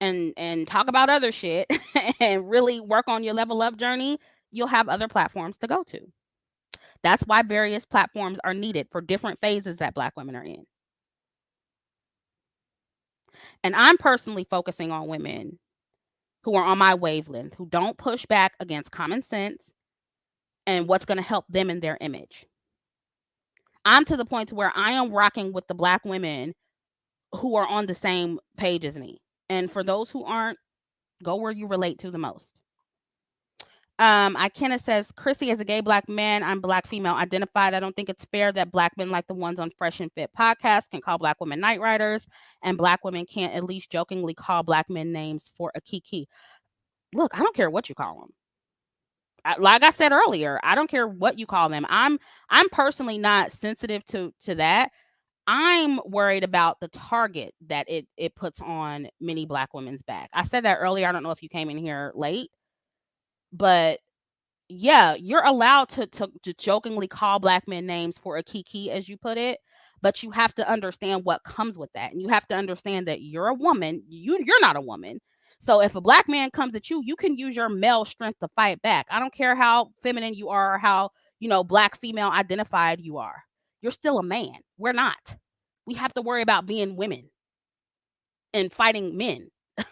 and talk about other shit and really work on your level up journey, you'll have other platforms to go to. That's why various platforms are needed for different phases that Black women are in. And I'm personally focusing on women who are on my wavelength, who don't push back against common sense and what's going to help them in their image. I'm to the point to where I am rocking with the Black women who are on the same page as me. And for those who aren't, go where you relate to the most. Ikena says, Chrissy, as a gay Black man, I'm Black female identified. I don't think it's fair that Black men like the ones on Fresh and Fit podcast can call Black women night riders, and Black women can't at least jokingly call Black men names for a kiki. Look, I don't care what you call them. Like I said earlier, I don't care what you call them. I'm personally not sensitive to that. I'm worried about the target that it puts on many Black women's back. I said that earlier. I don't know if you came in here late, but yeah, you're allowed to jokingly call Black men names for a kiki, as you put it, but you have to understand what comes with that, and you have to understand that you're a woman. You're not a woman. So if a Black man comes at you, you can use your male strength to fight back. I don't care how feminine you are or how, Black female identified you are. You're still a man. We're not. We have to worry about being women and fighting men.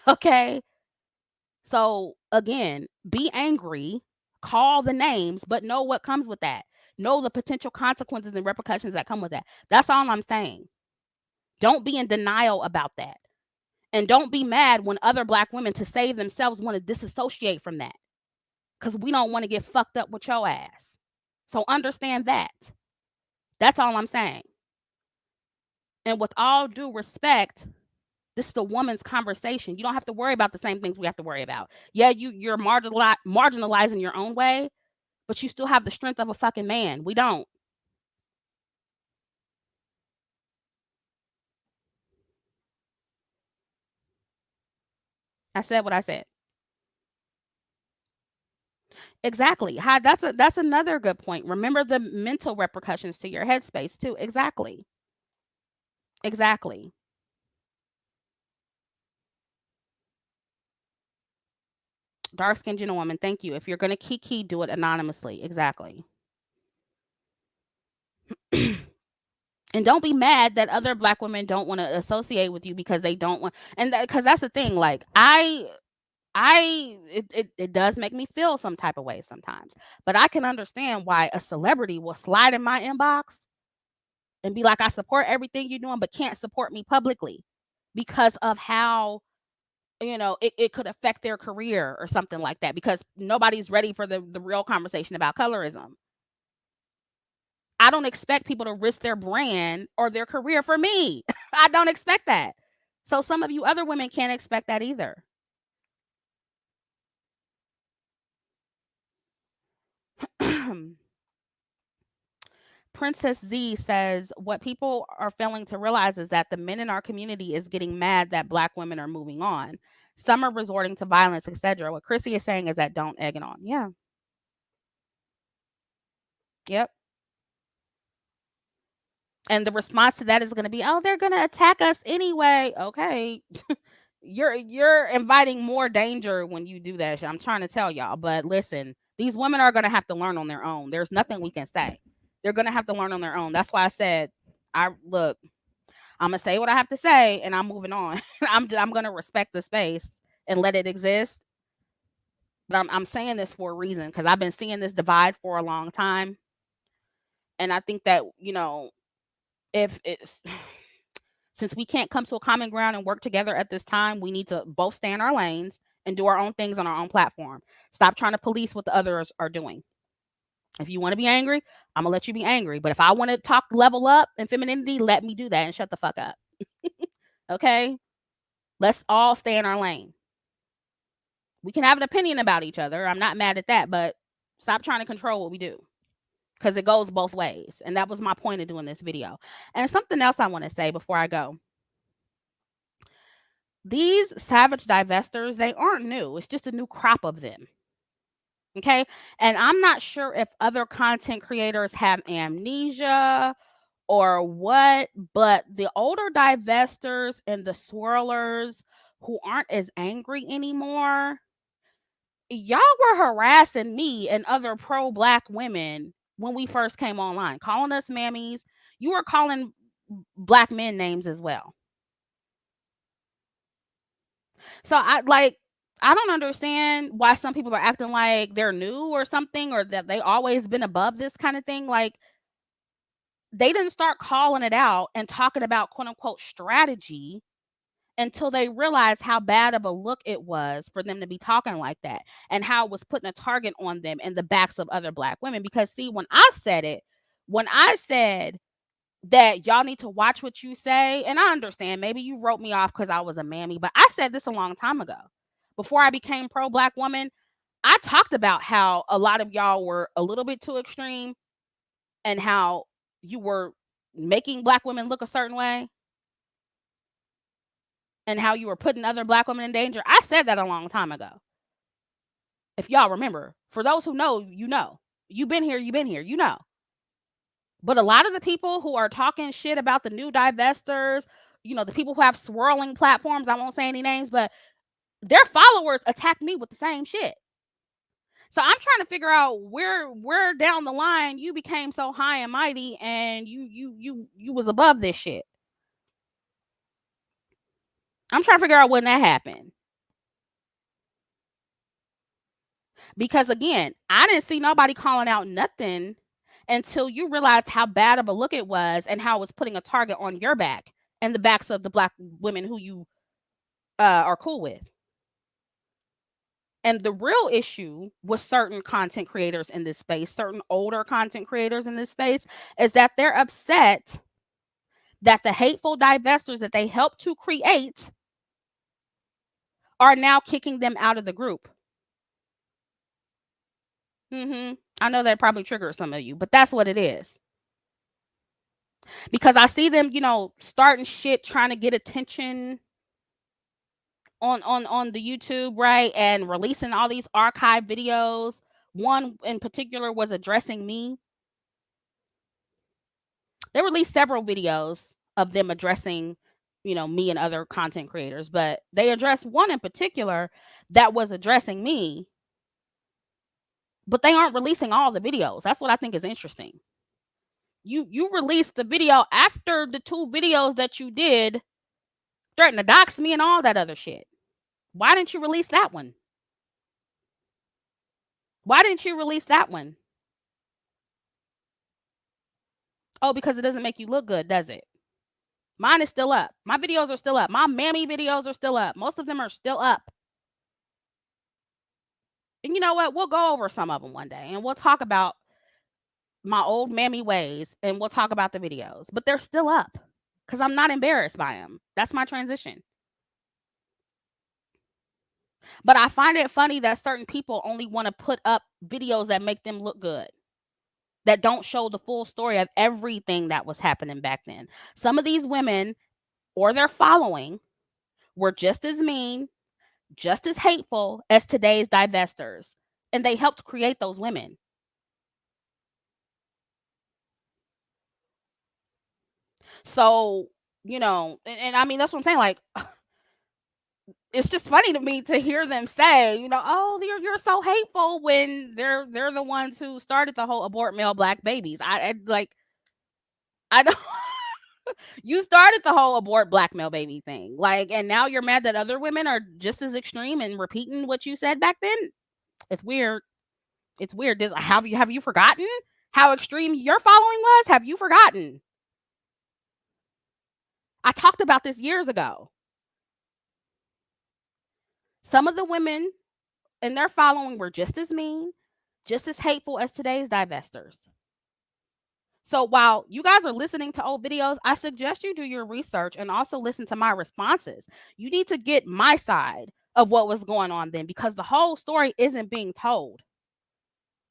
Okay? So again, be angry, call the names, but know what comes with that. Know the potential consequences and repercussions that come with that. That's all I'm saying. Don't be in denial about that. And don't be mad when other Black women, to save themselves, want to disassociate from that. Because we don't want to get fucked up with your ass. So understand that. That's all I'm saying. And with all due respect, this is a woman's conversation. You don't have to worry about the same things we have to worry about. Yeah, you're marginalizing your own way, but you still have the strength of a fucking man. We don't. I said what I said. Exactly. That's another good point. Remember the mental repercussions to your headspace too. Exactly. Exactly. Dark skinned gentlewoman, thank you. If you're gonna kiki, do it anonymously. Exactly. And don't be mad that other black women don't want to associate with you because they don't want, and because that's the thing. Like it does make me feel some type of way sometimes, but I can understand why a celebrity will slide in my inbox and be like, I support everything you're doing, but can't support me publicly because of how, it could affect their career or something like that, because nobody's ready for the real conversation about colorism. I don't expect people to risk their brand or their career for me. I don't expect that. So some of you other women can't expect that either. Princess Z says, what people are failing to realize is that the men in our community is getting mad that black women are moving on. Some are resorting to violence, etc. What Chrissy is saying is that don't egg it on. Yeah. Yep. And the response to that is going to be, oh, they're going to attack us anyway. Okay. You're inviting more danger when you do that. I'm trying to tell y'all, but listen, these women are going to have to learn on their own. There's nothing we can say. They're going to have to learn on their own. That's why I said, I'm gonna say what I have to say, and I'm moving on. I'm gonna respect the space and let it exist. But I'm saying this for a reason, because I've been seeing this divide for a long time, and I think that, if it's since we can't come to a common ground and work together at this time, we need to both stay in our lanes and do our own things on our own platform. Stop trying to police what the others are doing. If you want to be angry, I'm gonna let you be angry. But if I want to talk level up and femininity, let me do that and shut the fuck up. Okay? Let's all stay in our lane. We can have an opinion about each other. I'm not mad at that, but stop trying to control what we do, because it goes both ways. And that was my point of doing this video. And something else I want to say before I go. These savage divestors, they aren't new. It's just a new crop of them. Okay. And I'm not sure if other content creators have amnesia or what, but the older divestors and the swirlers who aren't as angry anymore, y'all were harassing me and other pro black women when we first came online, calling us mammies. You were calling black men names as well. So I don't understand why some people are acting like they're new or something, or that they always been above this kind of thing. Like, they didn't start calling it out and talking about quote unquote strategy until they realized how bad of a look it was for them to be talking like that, and how it was putting a target on them and the backs of other black women. Because see, when I said that y'all need to watch what you say, and I understand maybe you wrote me off because I was a mammy, but I said this a long time ago. Before I became pro black woman, I talked about how a lot of y'all were a little bit too extreme, and how you were making black women look a certain way, and how you were putting other black women in danger. I said that a long time ago. If y'all remember, for those who know, you know. You've been here, you know. But a lot of the people who are talking shit about the new divestors, the people who have swirling platforms, I won't say any names, but their followers attack me with the same shit. So I'm trying to figure out where down the line you became so high and mighty and you was above this shit. I'm trying to figure out when that happened. Because again, I didn't see nobody calling out nothing until you realized how bad of a look it was, and how it was putting a target on your back and the backs of the black women who you are cool with. And the real issue with certain content creators in this space, certain older content creators in this space, is that they're upset that the hateful divestors that they helped to create are now kicking them out of the group. I know that probably triggers some of you, but that's what it is. Because I see them, starting shit, trying to get attention on the YouTube, right? And releasing all these archive videos. One in particular was addressing me. They released several videos of them addressing, me and other content creators, but they addressed one in particular that was addressing me, but they aren't releasing all the videos. That's what I think is interesting. You released the video after the 2 videos that you did threaten to dox me and all that other shit. Why didn't you release that one? Why didn't you release that one? Oh, because it doesn't make you look good, does it? Mine is still up. My videos are still up. My mammy videos are still up. Most of them are still up. And you know what? We'll go over some of them one day and we'll talk about my old mammy ways and we'll talk about the videos. But they're still up because I'm not embarrassed by them. That's my transition. But I find it funny that certain people only want to put up videos that make them look good, that don't show the full story of everything that was happening back then. Some of these women or their following were just as mean, just as hateful as today's divestors. And they helped create those women. So, and I mean, that's what I'm saying. Like, it's just funny to me to hear them say, oh, you're so hateful when they're the ones who started the whole abort male black babies. I don't. You started the whole abort black male baby thing, like, and now you're mad that other women are just as extreme and repeating what you said back then. It's weird. It's weird. Have you forgotten how extreme your following was? Have you forgotten? I talked about this years ago. Some of the women in their following were just as mean, just as hateful as today's divestors. So while you guys are listening to old videos, I suggest you do your research and also listen to my responses. You need to get my side of what was going on then, because the whole story isn't being told.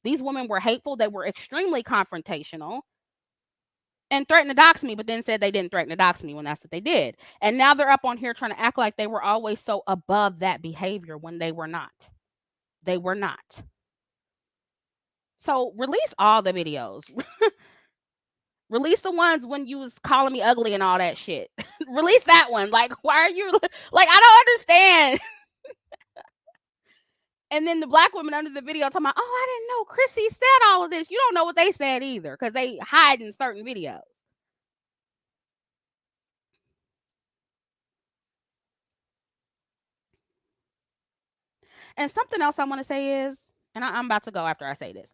These women were hateful. They were extremely confrontational and threatened to dox me, but then said they didn't threaten to dox me when that's what they did. And now they're up on here trying to act like they were always so above that behavior when they were not. They were not. So release all the videos. Release the ones when you was calling me ugly and all that shit. Release that one. Like, why are you like, I don't understand. And then the black women under the video talking about, oh, I didn't know Chrissy said all of this. You don't know what they said either, because they hide in certain videos. And something else I want to say is, and I'm about to go after I say this,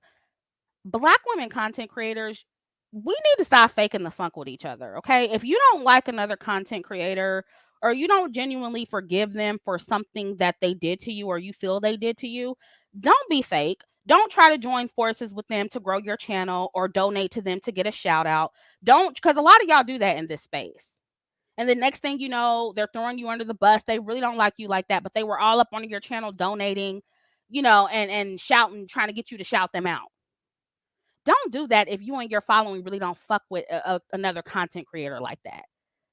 black women content creators, we need to stop faking the funk with each other, okay? If you don't like another content creator or you don't genuinely forgive them for something that they did to you or you feel they did to you, don't be fake. Don't try to join forces with them to grow your channel or donate to them to get a shout out. Don't, because a lot of y'all do that in this space. And the next thing you know, they're throwing you under the bus. They really don't like you like that, but they were all up on your channel donating, and shouting, trying to get you to shout them out. Don't do that if you and your following really don't fuck with another content creator like that.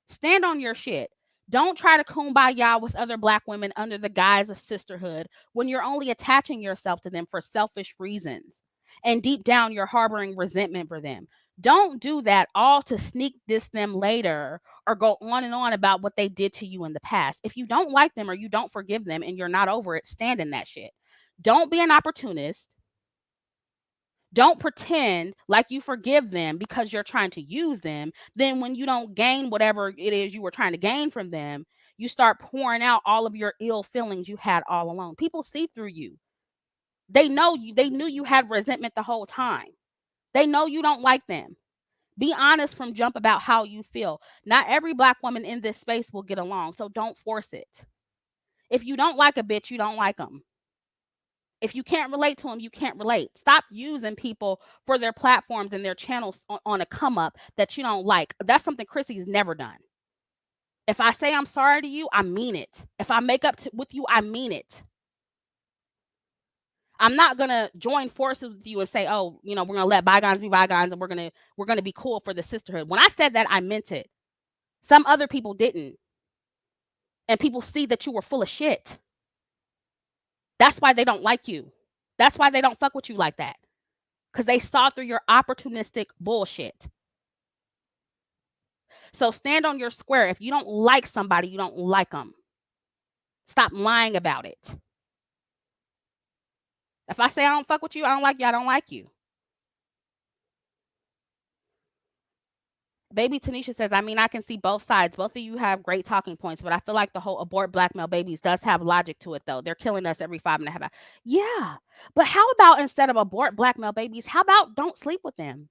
Stand on your shit. Don't try to kumbaya with other black women under the guise of sisterhood when you're only attaching yourself to them for selfish reasons. And deep down, you're harboring resentment for them. Don't do that all to sneak diss them later or go on and on about what they did to you in the past. If you don't like them or you don't forgive them and you're not over it, stand in that shit. Don't be an opportunist. Don't pretend like you forgive them because you're trying to use them. Then when you don't gain whatever it is you were trying to gain from them, you start pouring out all of your ill feelings you had all along. People see through you. They know you. They knew you had resentment the whole time. They know you don't like them. Be honest from jump about how you feel. Not every black woman in this space will get along, so don't force it. If you don't like a bitch, you don't like them. If you can't relate to them, you can't relate. Stop using people for their platforms and their channels on a come up that you don't like. That's something Chrissy's never done. If I say I'm sorry to you, I mean it. If I make up with you, I mean it. I'm not gonna join forces with you and say, oh, we're gonna let bygones be bygones and we're gonna be cool for the sisterhood. When I said that, I meant it. Some other people didn't. and people see that you were full of shit. That's why they don't like you. That's why they don't fuck with you like that. Because they saw through your opportunistic bullshit. So stand on your square. If you don't like somebody, you don't like them. Stop lying about it. If I say I don't fuck with you, I don't like you, I don't like you. Baby Tanisha says, I mean, I can see both sides. Both of you have great talking points, but I feel like the whole abort blackmail babies does have logic to it, though. They're killing us every 5.5 hours. Yeah. But how about instead of abort blackmail babies, how about don't sleep with them?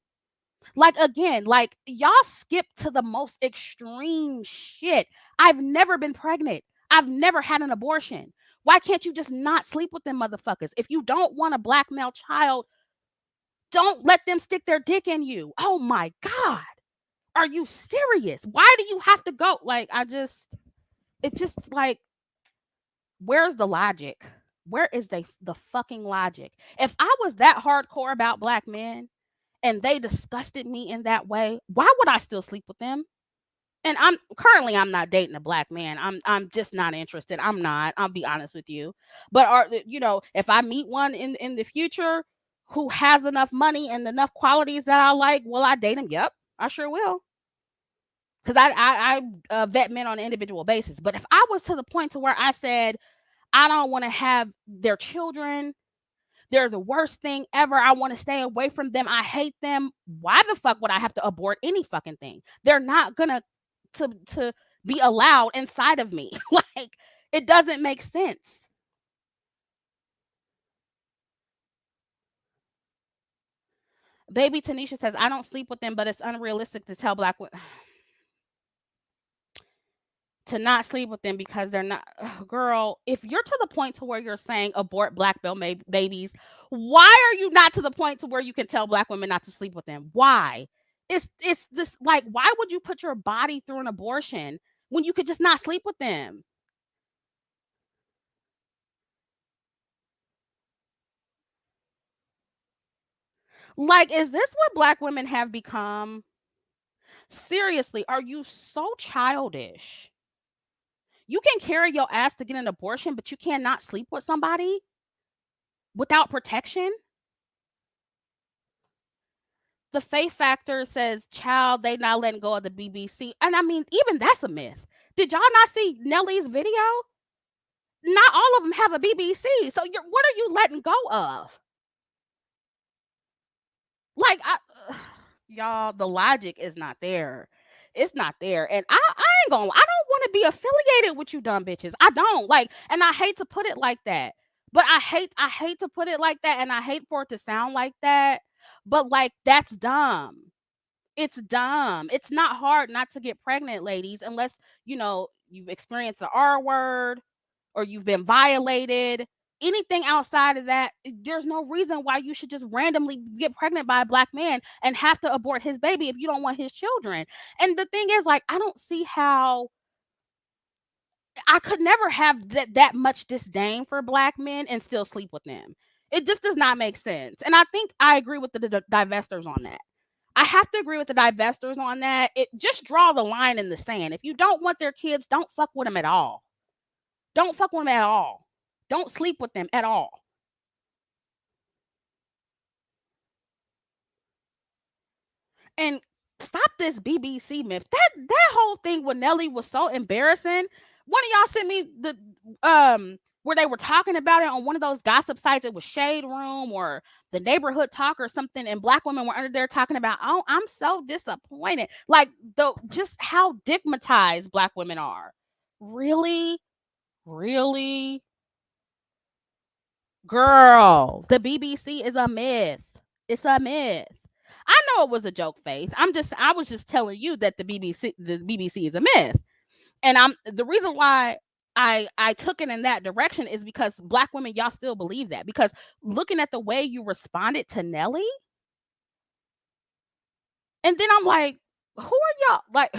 Like, again, like, y'all skip to the most extreme shit. I've never been pregnant. I've never had an abortion. Why can't you just not sleep with them motherfuckers? If you don't want a black male child, don't let them stick their dick in you. Oh my God. Are you serious? Why do you have to go? Like, it just like, where's the logic? Where is the fucking logic? If I was that hardcore about black men and they disgusted me in that way, why would I still sleep with them? And I'm not dating a black man. I'm just not interested. I'm not. I'll be honest with you. But if I meet one in the future who has enough money and enough qualities that I like, will I date him? Yep, I sure will. Because I vet men on an individual basis. But if I was to the point to where I said I don't want to have their children, they're the worst thing ever, I want to stay away from them, I hate them, why the fuck would I have to abort any fucking thing? They're not gonna to be allowed inside of me. Like, it doesn't make sense. Baby Tanisha says, I don't sleep with them, but it's unrealistic to tell black women to not sleep with them because they're not. Ugh, girl, if you're to the point to where you're saying abort black babies, why are you not to the point to where you can tell black women not to sleep with them? Why? It's this, like, why would you put your body through an abortion when you could just not sleep with them? Like, is this what black women have become? Seriously, are you so childish? You can carry your ass to get an abortion, but you cannot sleep with somebody without protection? The faith factor says, child, they not letting go of the BBC. And I mean, even that's a myth. Did y'all not see Nelly's video? Not all of them have a BBC. So what are you letting go of? Like, y'all, the logic is not there. It's not there. And I ain't gonna, I don't want to be affiliated with you dumb bitches. I don't, like, and I hate to put it like that. But I hate to put it like that, and I hate for it to sound like that. But like, that's dumb. It's dumb. It's not hard not to get pregnant, ladies, unless, you've experienced the R word or you've been violated. Anything outside of that, there's no reason why you should just randomly get pregnant by a black man and have to abort his baby if you don't want his children. And the thing is, like, I don't see how I could never have that much disdain for black men and still sleep with them. It just does not make sense. And I think I agree with the divestors on that. I have to agree with the divestors on that. It just draw the line in the sand. If you don't want their kids, don't fuck with them at all. Don't fuck with them at all. Don't sleep with them at all. And stop this BBC myth. That whole thing with Nelly was so embarrassing. One of y'all sent me the where they were talking about it on one of those gossip sites. It was Shade Room or the Neighborhood Talk or something, and black women were under there talking about, oh, I'm so disappointed. Like, just how stigmatized black women are. Really? Really? Girl, the BBC is a myth. It's a myth. I know it was a joke face. I was just telling you that the BBC is a myth. And the reason why I took it in that direction is because black women, y'all still believe that. Because looking at the way you responded to Nelly, and then I'm like, who are y'all? Like,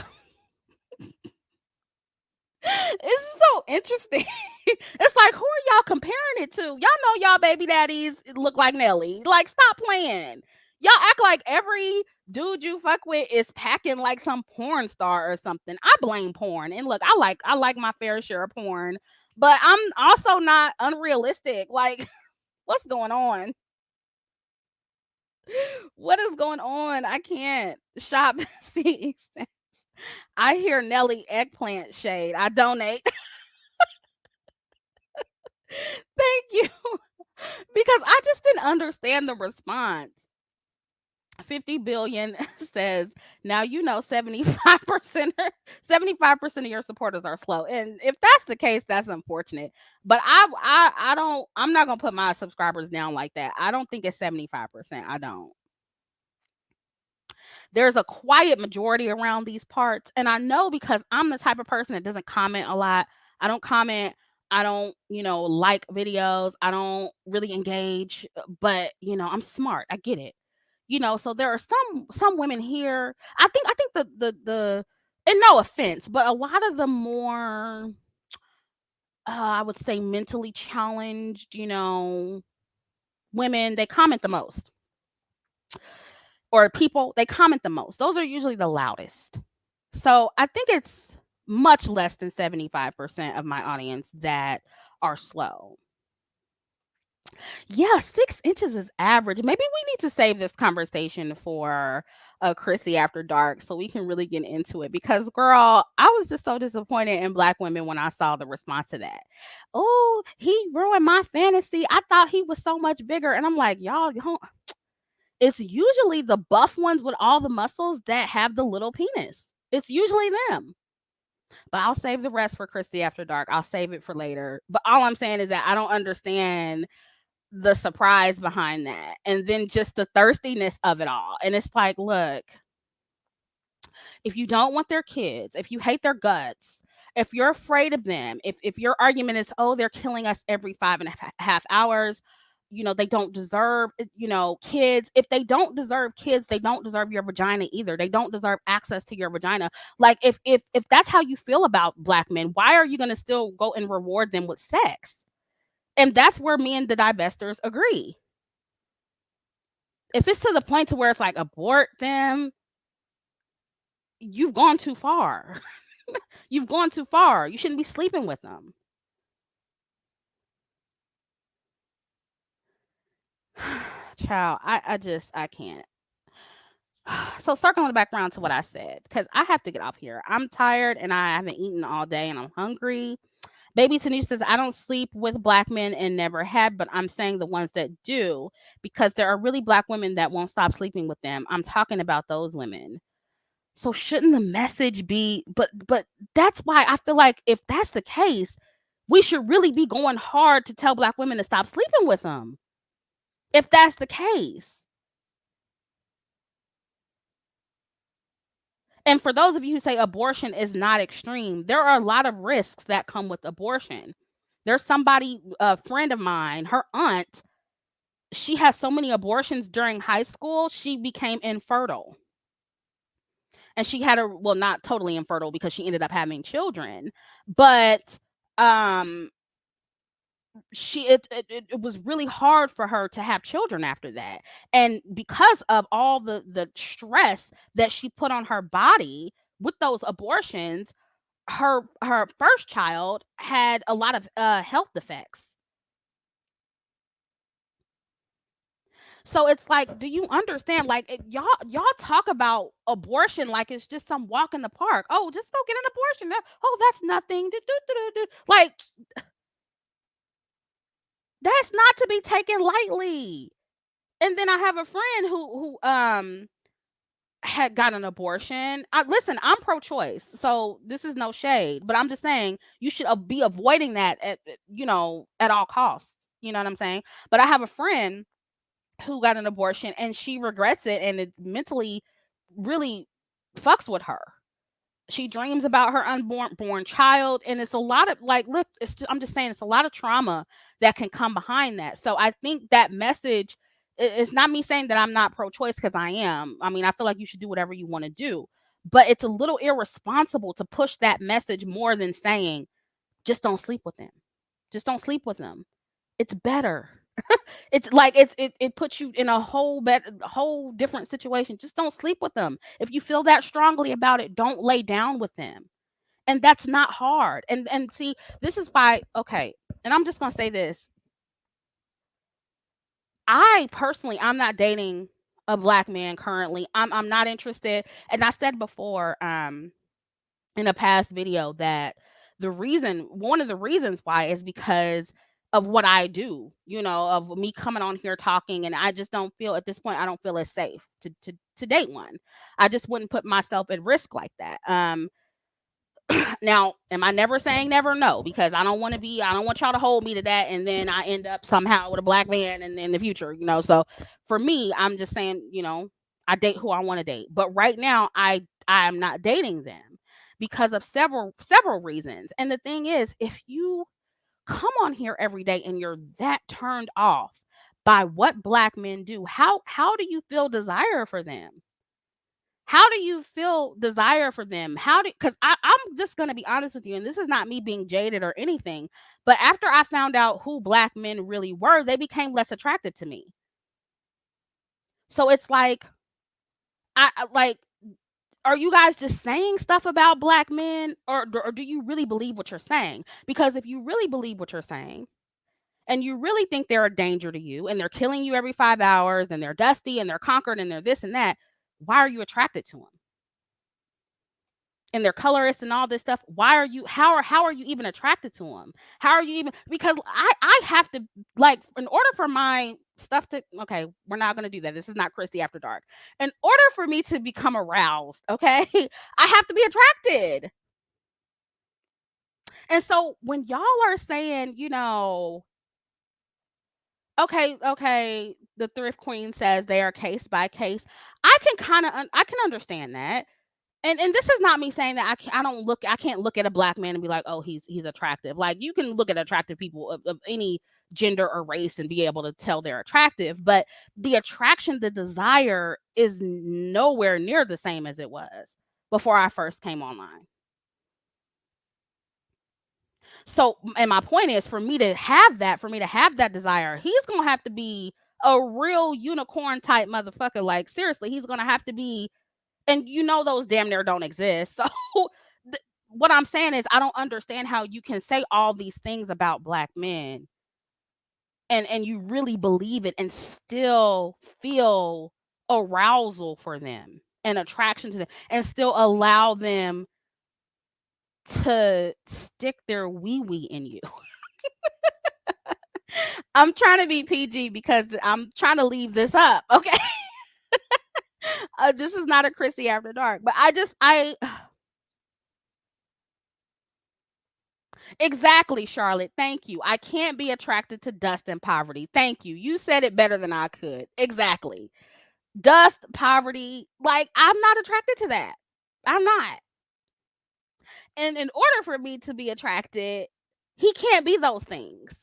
it's so interesting. It's like, who are y'all comparing it to? Y'all know y'all baby daddies look like Nelly. Like, stop playing. Y'all act like every dude you fuck with is packing like some porn star or something. I blame porn. And look, I like my fair share of porn, but I'm also not unrealistic. Like, what's going on? What is going on? I can't shop. See, I hear Nelly eggplant shade. I donate. Thank you. Because I just didn't understand the response. 50 billion says, now you know 75% 75% of your supporters are slow. And if that's the case, that's unfortunate. But I'm not gonna put my subscribers down like that. I don't think it's 75%. I don't. There's a quiet majority around these parts. And I know because I'm the type of person that doesn't comment a lot. I don't comment. I don't, like videos. I don't really engage, but I'm smart. I get it. So there are some women here. I think the and no offense, but a lot of the more I would say mentally challenged, women, they comment the most. Or people, they comment the most. Those are usually the loudest. So I think it's much less than 75% of my audience that are slow. Yeah, 6 inches is average. Maybe we need to save this conversation for Chrissy After Dark so we can really get into it. Because, girl, I was just so disappointed in Black women when I saw the response to that. Oh, he ruined my fantasy. I thought he was so much bigger. And I'm like, y'all, it's usually the buff ones with all the muscles that have the little penis. It's usually them. But I'll save the rest for Christy After Dark. I'll save it for later. But all I'm saying is that I don't understand the surprise behind that. And then just the thirstiness of it all. And it's like, look, if you don't want their kids, if you hate their guts, if you're afraid of them, if your argument is, oh, they're killing us every 5.5 hours, they don't deserve, kids. If they don't deserve kids, they don't deserve your vagina either. They don't deserve access to your vagina. Like, if that's how you feel about Black men, why are you going to still go and reward them with sex? And that's where me and the divestors agree. If it's to the point to where it's like abort them, you've gone too far. You've gone too far. You shouldn't be sleeping with them. Child, I can't. So circling back around to what I said, because I have to get off here. I'm tired and I haven't eaten all day and I'm hungry. Baby Tanisha says, I don't sleep with Black men and never had, but I'm saying the ones that do, because there are really Black women that won't stop sleeping with them. I'm talking about those women. So shouldn't the message be, but that's why I feel like if that's the case, we should really be going hard to tell Black women to stop sleeping with them. If that's the case. And for those of you who say abortion is not extreme, there are a lot of risks that come with abortion. There's somebody, a friend of mine, her aunt, she has so many abortions during high school, she became infertile. And she had well, not totally infertile because she ended up having children, but um it was really hard for her to have children after that. And because of all the stress that she put on her body with those abortions, her first child had a lot of health defects. So it's like, do you understand? Like, y'all talk about abortion like it's just some walk in the park. Oh, just go get an abortion. Oh, that's nothing. Like, that's not to be taken lightly. And then I have a friend who had got an abortion. Listen, I'm pro-choice, so this is no shade, but I'm just saying you should be avoiding that at all costs. You know what I'm saying? But I have a friend who got an abortion and she regrets it, and it mentally really fucks with her. She dreams about her unborn child, and it's a lot of, like, look, I'm just saying it's a lot of trauma that can come behind that. So I think that message, it's not me saying that I'm not pro-choice, because I am. I mean, I feel like you should do whatever you want to do, but it's a little irresponsible to push that message more than saying just don't sleep with them. Just don't sleep with them. It's better. It's like it puts you in a whole different situation. Just don't sleep with them. If you feel that strongly about it, don't lay down with them. And that's not hard. And see, this is why, okay, and I'm just gonna say this. I personally, I'm not dating a black man currently. I'm not interested. And I said before, in a past video, that one of the reasons why is because of what I do, of me coming on here talking, and I just don't feel, at this point, I don't feel it's safe to date one. I just wouldn't put myself at risk like that. Now, am I never saying never? No, because I don't want y'all to hold me to that, and then I end up somehow with a black man in the future. So for me, I'm just saying, I date who I want to date. But right now, I am not dating them because of several reasons. And the thing is, if you come on here every day and you're that turned off by what black men do, how do you feel desire for them? How do you feel desire for them? Because I'm just going to be honest with you, and this is not me being jaded or anything, but after I found out who black men really were, they became less attractive to me. So it's like, like, are you guys just saying stuff about black men, or do you really believe what you're saying? Because if you really believe what you're saying, and you really think they're a danger to you, and they're killing you every 5 hours, and they're dusty, and they're conquered, and they're this and that, why are you attracted to them? And they're colorists and all this stuff. How are you even attracted to them? How are you even, because I have to, like, in order for my stuff to, okay, we're not going to do that. This is not Christy After Dark. In order for me to become aroused, okay, I have to be attracted. And so when y'all are saying, okay, the thrift queen says they are case by case, I can understand that. And this is not me saying that I can't look at a black man and be like, oh, he's attractive. Like, you can look at attractive people of any gender or race and be able to tell they're attractive, but the attraction, the desire is nowhere near the same as it was before I first came online. So, and my point is, for me to have that desire, he's gonna have to be a real unicorn type motherfucker. Like, seriously, he's gonna have to be, and those damn near don't exist. So what I'm saying is, I don't understand how you can say all these things about black men, and you really believe it, and still feel arousal for them and attraction to them, and still allow them to stick their wee wee in you. I'm trying to be PG because I'm trying to leave this up. Okay. This is not a Chrissy After Dark, but I exactly, Charlotte. Thank you. I can't be attracted to dust and poverty. Thank you. You said it better than I could. Exactly. Dust, poverty. Like, I'm not attracted to that. I'm not. And in order for me to be attracted, he can't be those things.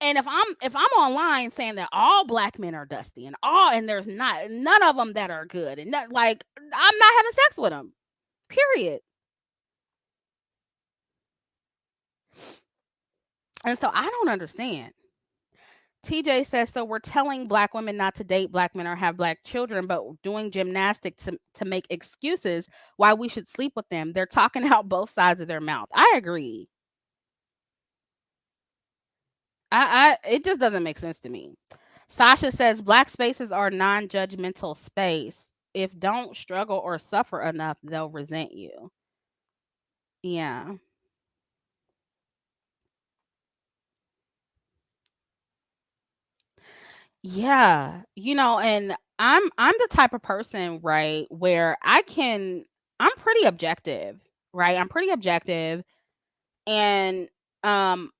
And if I'm online saying that all black men are dusty, and there's none of them that are good, and that, like, I'm not having sex with them. Period. And so I don't understand. TJ says, so we're telling black women not to date black men or have black children, but doing gymnastics to make excuses why we should sleep with them. They're talking out both sides of their mouth. I agree. It just doesn't make sense to me. Sasha says black spaces are non-judgmental space. If don't struggle or suffer enough, they'll resent you. Yeah. Yeah. And I'm the type of person, right, where I'm pretty objective, right? I'm pretty objective, and um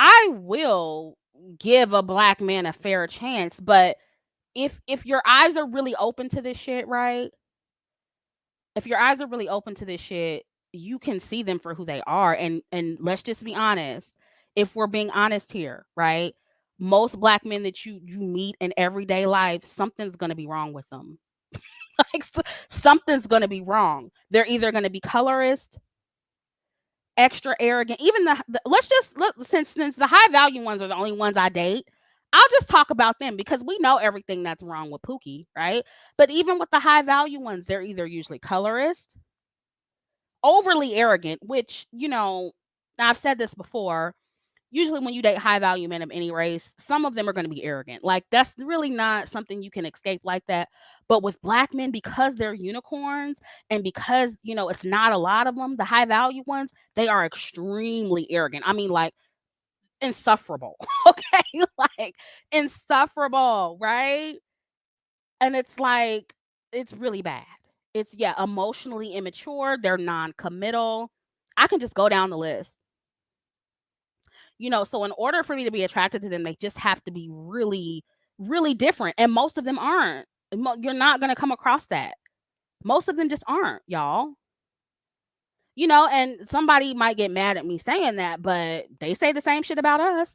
I will give a black man a fair chance, but if your eyes are really open to this shit, right? If your eyes are really open to this shit, you can see them for who they are. And let's just be honest. If we're being honest here, right? Most black men that you meet in everyday life, something's gonna be wrong with them. Like, something's gonna be wrong. They're either gonna be colorist, extra arrogant. Even the let's just look, since the high value ones are the only ones I date, I'll just talk about them because we know everything that's wrong with Pookie, right? But even with the high value ones, they're either usually colorist, overly arrogant, which, I've said this before. Usually, when you date high value men of any race, some of them are going to be arrogant. Like, that's really not something you can escape like that. But with black men, because they're unicorns and because, it's not a lot of them, the high value ones, they are extremely arrogant. I mean, like, insufferable. Okay. Like, insufferable, right? And it's like, it's really bad. It's, yeah, emotionally immature. They're non committal. I can just go down the list. So in order for me to be attracted to them, they just have to be really, really different. And most of them aren't. You're not going to come across that. Most of them just aren't, y'all. And somebody might get mad at me saying that, but they say the same shit about us.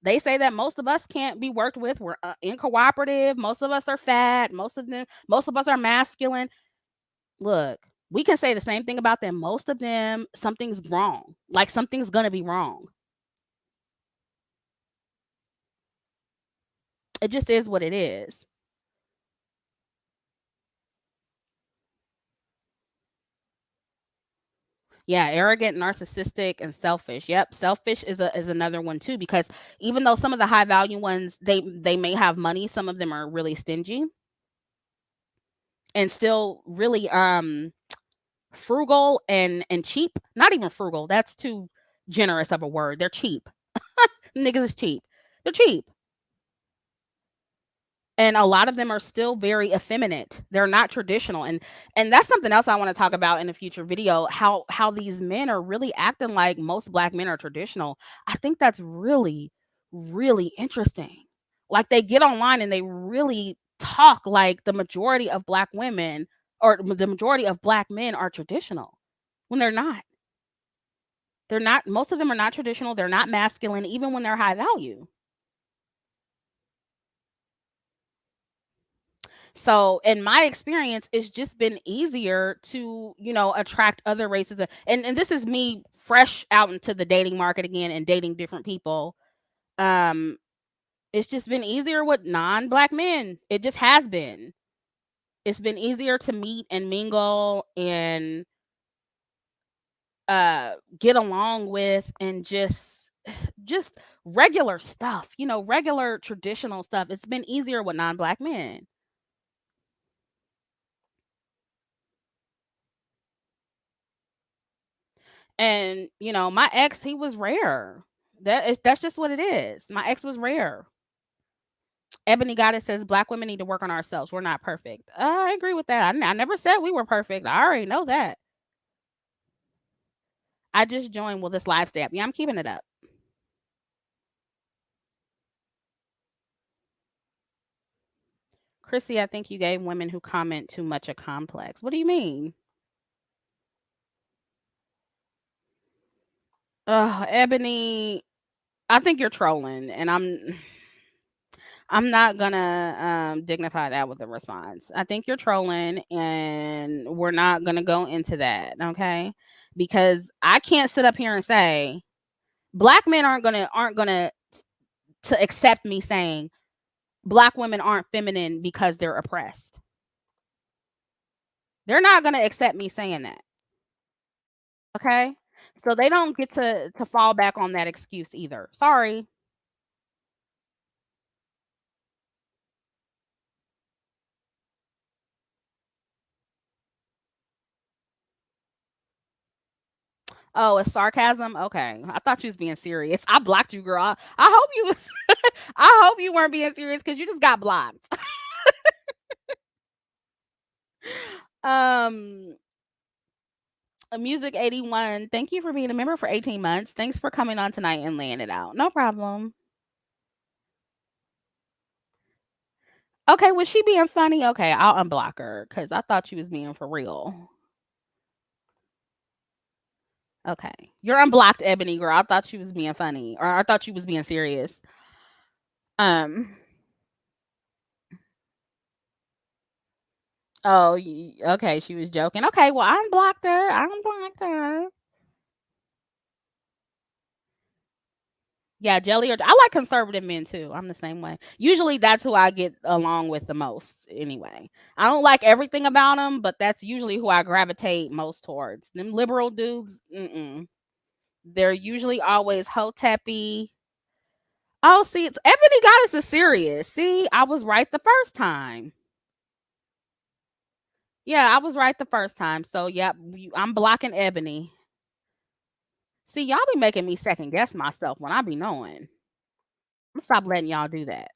They say that most of us can't be worked with. We're incooperative. Most of us are fat. Most of us are masculine. Look, we can say the same thing about them. Most of them, something's wrong. Like, something's going to be wrong. It just is what it is. Yeah, arrogant, narcissistic, and selfish. Yep, selfish is another one too, because even though some of the high value ones, they may have money, some of them are really stingy and still really frugal and cheap. Not even frugal. That's too generous of a word. They're cheap. Niggas is cheap. They're cheap. And a lot of them are still very effeminate. They're not traditional, and that's something else I want to talk about in a future video. How these men are really acting like most black men are traditional. I think that's really, really interesting. Like, they get online and they really talk like the majority of black women or the majority of black men are traditional when they're not. They're not. Most of them are not traditional. They're not masculine, even when they're high value. So, in my experience, it's just been easier to, attract other races. And this is me fresh out into the dating market again and dating different people. Um, it's just been easier with non-black men. It just has been. It's been easier to meet and mingle and get along with, and just regular stuff, regular traditional stuff. It's been easier with non-black men. And, my ex, he was rare. That's just what it is. My ex was rare. Ebony Goddess says black women need to work on ourselves. We're not perfect. I agree with that. I never said we were perfect. I already know that. I just joined. Will this live stay up? Yeah, I'm keeping it up. Chrissy, I think you gave women who comment too much a complex. What do you mean? Ebony, I think you're trolling, and I'm not gonna dignify that with a response. I think you're trolling, and we're not gonna go into that, okay? Because I can't sit up here and say black men aren't gonna to accept me saying black women aren't feminine because they're oppressed. They're not gonna accept me saying that, okay? So they don't get to fall back on that excuse either. Sorry. Oh, it's sarcasm? Okay. I thought you was being serious. I blocked you, girl. I hope you was I hope you weren't being serious because you just got blocked. um Music 81, thank you for being a member for 18 months. Thanks for coming on tonight and laying it out. No problem. Okay, was she being funny? Okay, I'll unblock her because I thought she was being for real. Okay. You're unblocked, Ebony girl. I thought she was being funny. Or I thought she was being serious. Um Oh, okay, she was joking. Okay, well, I unblocked her. I unblocked her. Yeah, jelly or I like conservative men too. I'm the same way. Usually that's who I get along with the most anyway. I don't like everything about them, but that's usually who I gravitate most towards. Them liberal dudes, mm-mm. They're usually always hoteppy. Oh, see, it's Ebony Goddess is serious. See, I was right the first time. Yeah, I was right the first time. So, yep, I'm blocking Ebony. See, y'all be making me second guess myself when I be knowing. I'm stop letting y'all do that.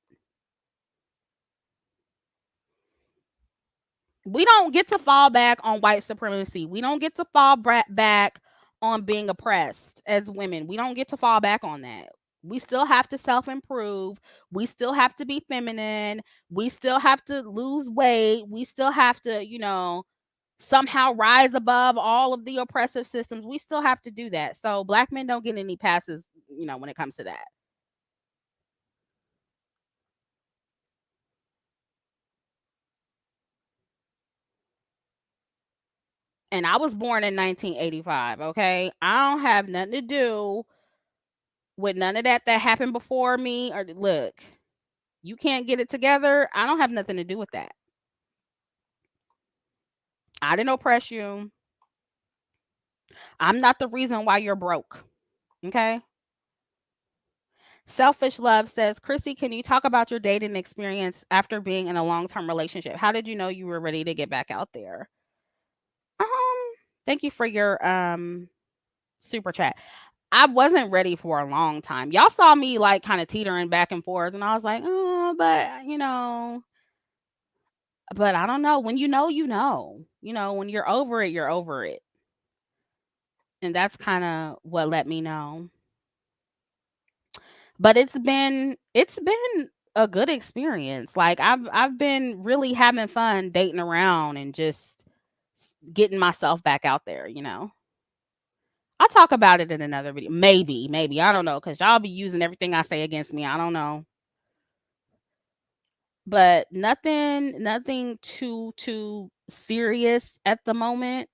We don't get to fall back on white supremacy. We don't get to fall back on being oppressed as women. We don't get to fall back on that. We still have to self improve. We still have to be feminine. We still have to lose weight. We still have to, somehow rise above all of the oppressive systems. We still have to do that. So black men don't get any passes, when it comes to that. And I was born in 1985, okay? I don't have nothing to do with none of that happened before me. Or look, you can't get it together. I don't have nothing to do with that. I didn't oppress you. I'm not the reason why you're broke. Okay. Selfish Love says, Chrissy, can you talk about your dating experience after being in a long term relationship? How did you know you were ready to get back out there? Um, Thank you for your super chat. I wasn't ready for a long time. Y'all saw me like kind of teetering back and forth, and I was like, oh, but I don't know. When you know, you know. When you're over it, you're over it. And that's kind of what let me know. But it's been a good experience. Like I've been really having fun dating around and just getting myself back out there. I'll talk about it in another video. Maybe. I don't know, cuz y'all be using everything I say against me. I don't know. But nothing too serious at the moment.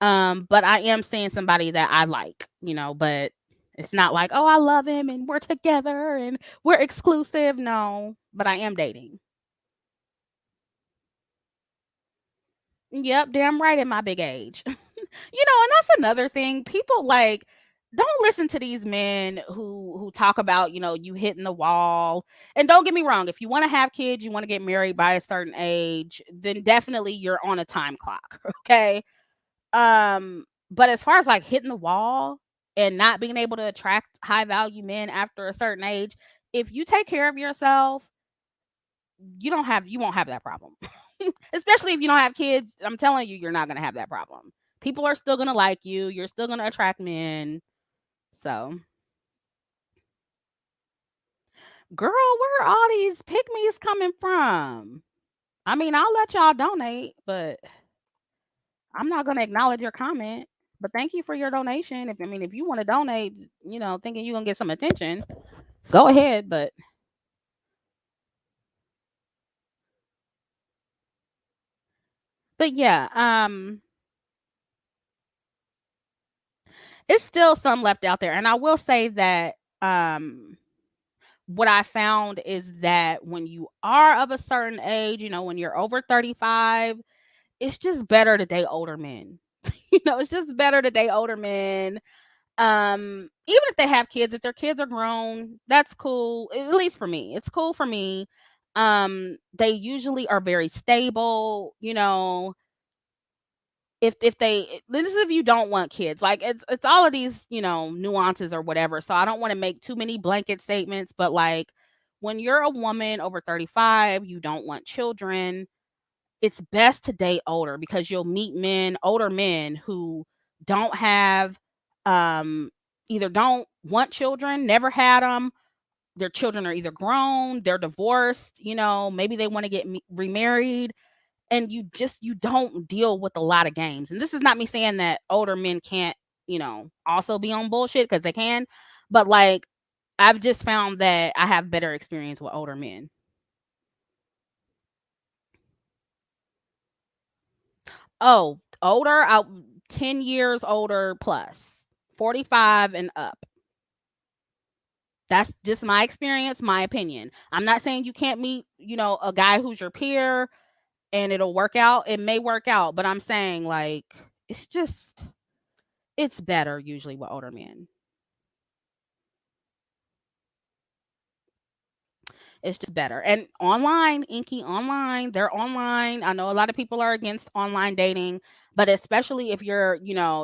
But I am seeing somebody that I like, but it's not like, oh, I love him and we're together and we're exclusive. No, but I am dating. Yep, damn right in my big age. And that's another thing. People like don't listen to these men who talk about, you hitting the wall. And don't get me wrong, if you want to have kids, you want to get married by a certain age, then definitely you're on a time clock, okay? But as far as like hitting the wall and not being able to attract high value men after a certain age, if you take care of yourself, you won't have that problem. Especially if you don't have kids, I'm telling you, you're not gonna have that problem. People are still gonna like you. You're still gonna attract men. So, girl, where are all these pygmies coming from? I mean, I'll let y'all donate, but I'm not gonna acknowledge your comment. But thank you for your donation. If you want to donate, thinking you're gonna get some attention, go ahead. But yeah, it's still some left out there, and I will say that what I found is that when you are of a certain age, when you're over 35, it's just better to date older men. It's just better to date older men. Even if they have kids, if their kids are grown, that's cool. At least for me. It's cool for me. They usually are very stable, if they this is if you don't want kids. Like it's all of these, nuances or whatever. So I don't want to make too many blanket statements, but like when you're a woman over 35, you don't want children, it's best to date older because you'll meet older men who don't have either don't want children, never had them, their children are either grown, they're divorced, maybe they want to get remarried, and you don't deal with a lot of games. And this is not me saying that older men can't, also be on bullshit, because they can, but like I've just found that I have better experience with older men. Oh, older, 10 years older plus, 45 and up. That's just my experience, my opinion. I'm not saying you can't meet, a guy who's your peer and it'll work out. It may work out, but I'm saying like it's better usually with older men. It's just better. And online, Inky, online, they're online. I know a lot of people are against online dating, but especially if you're,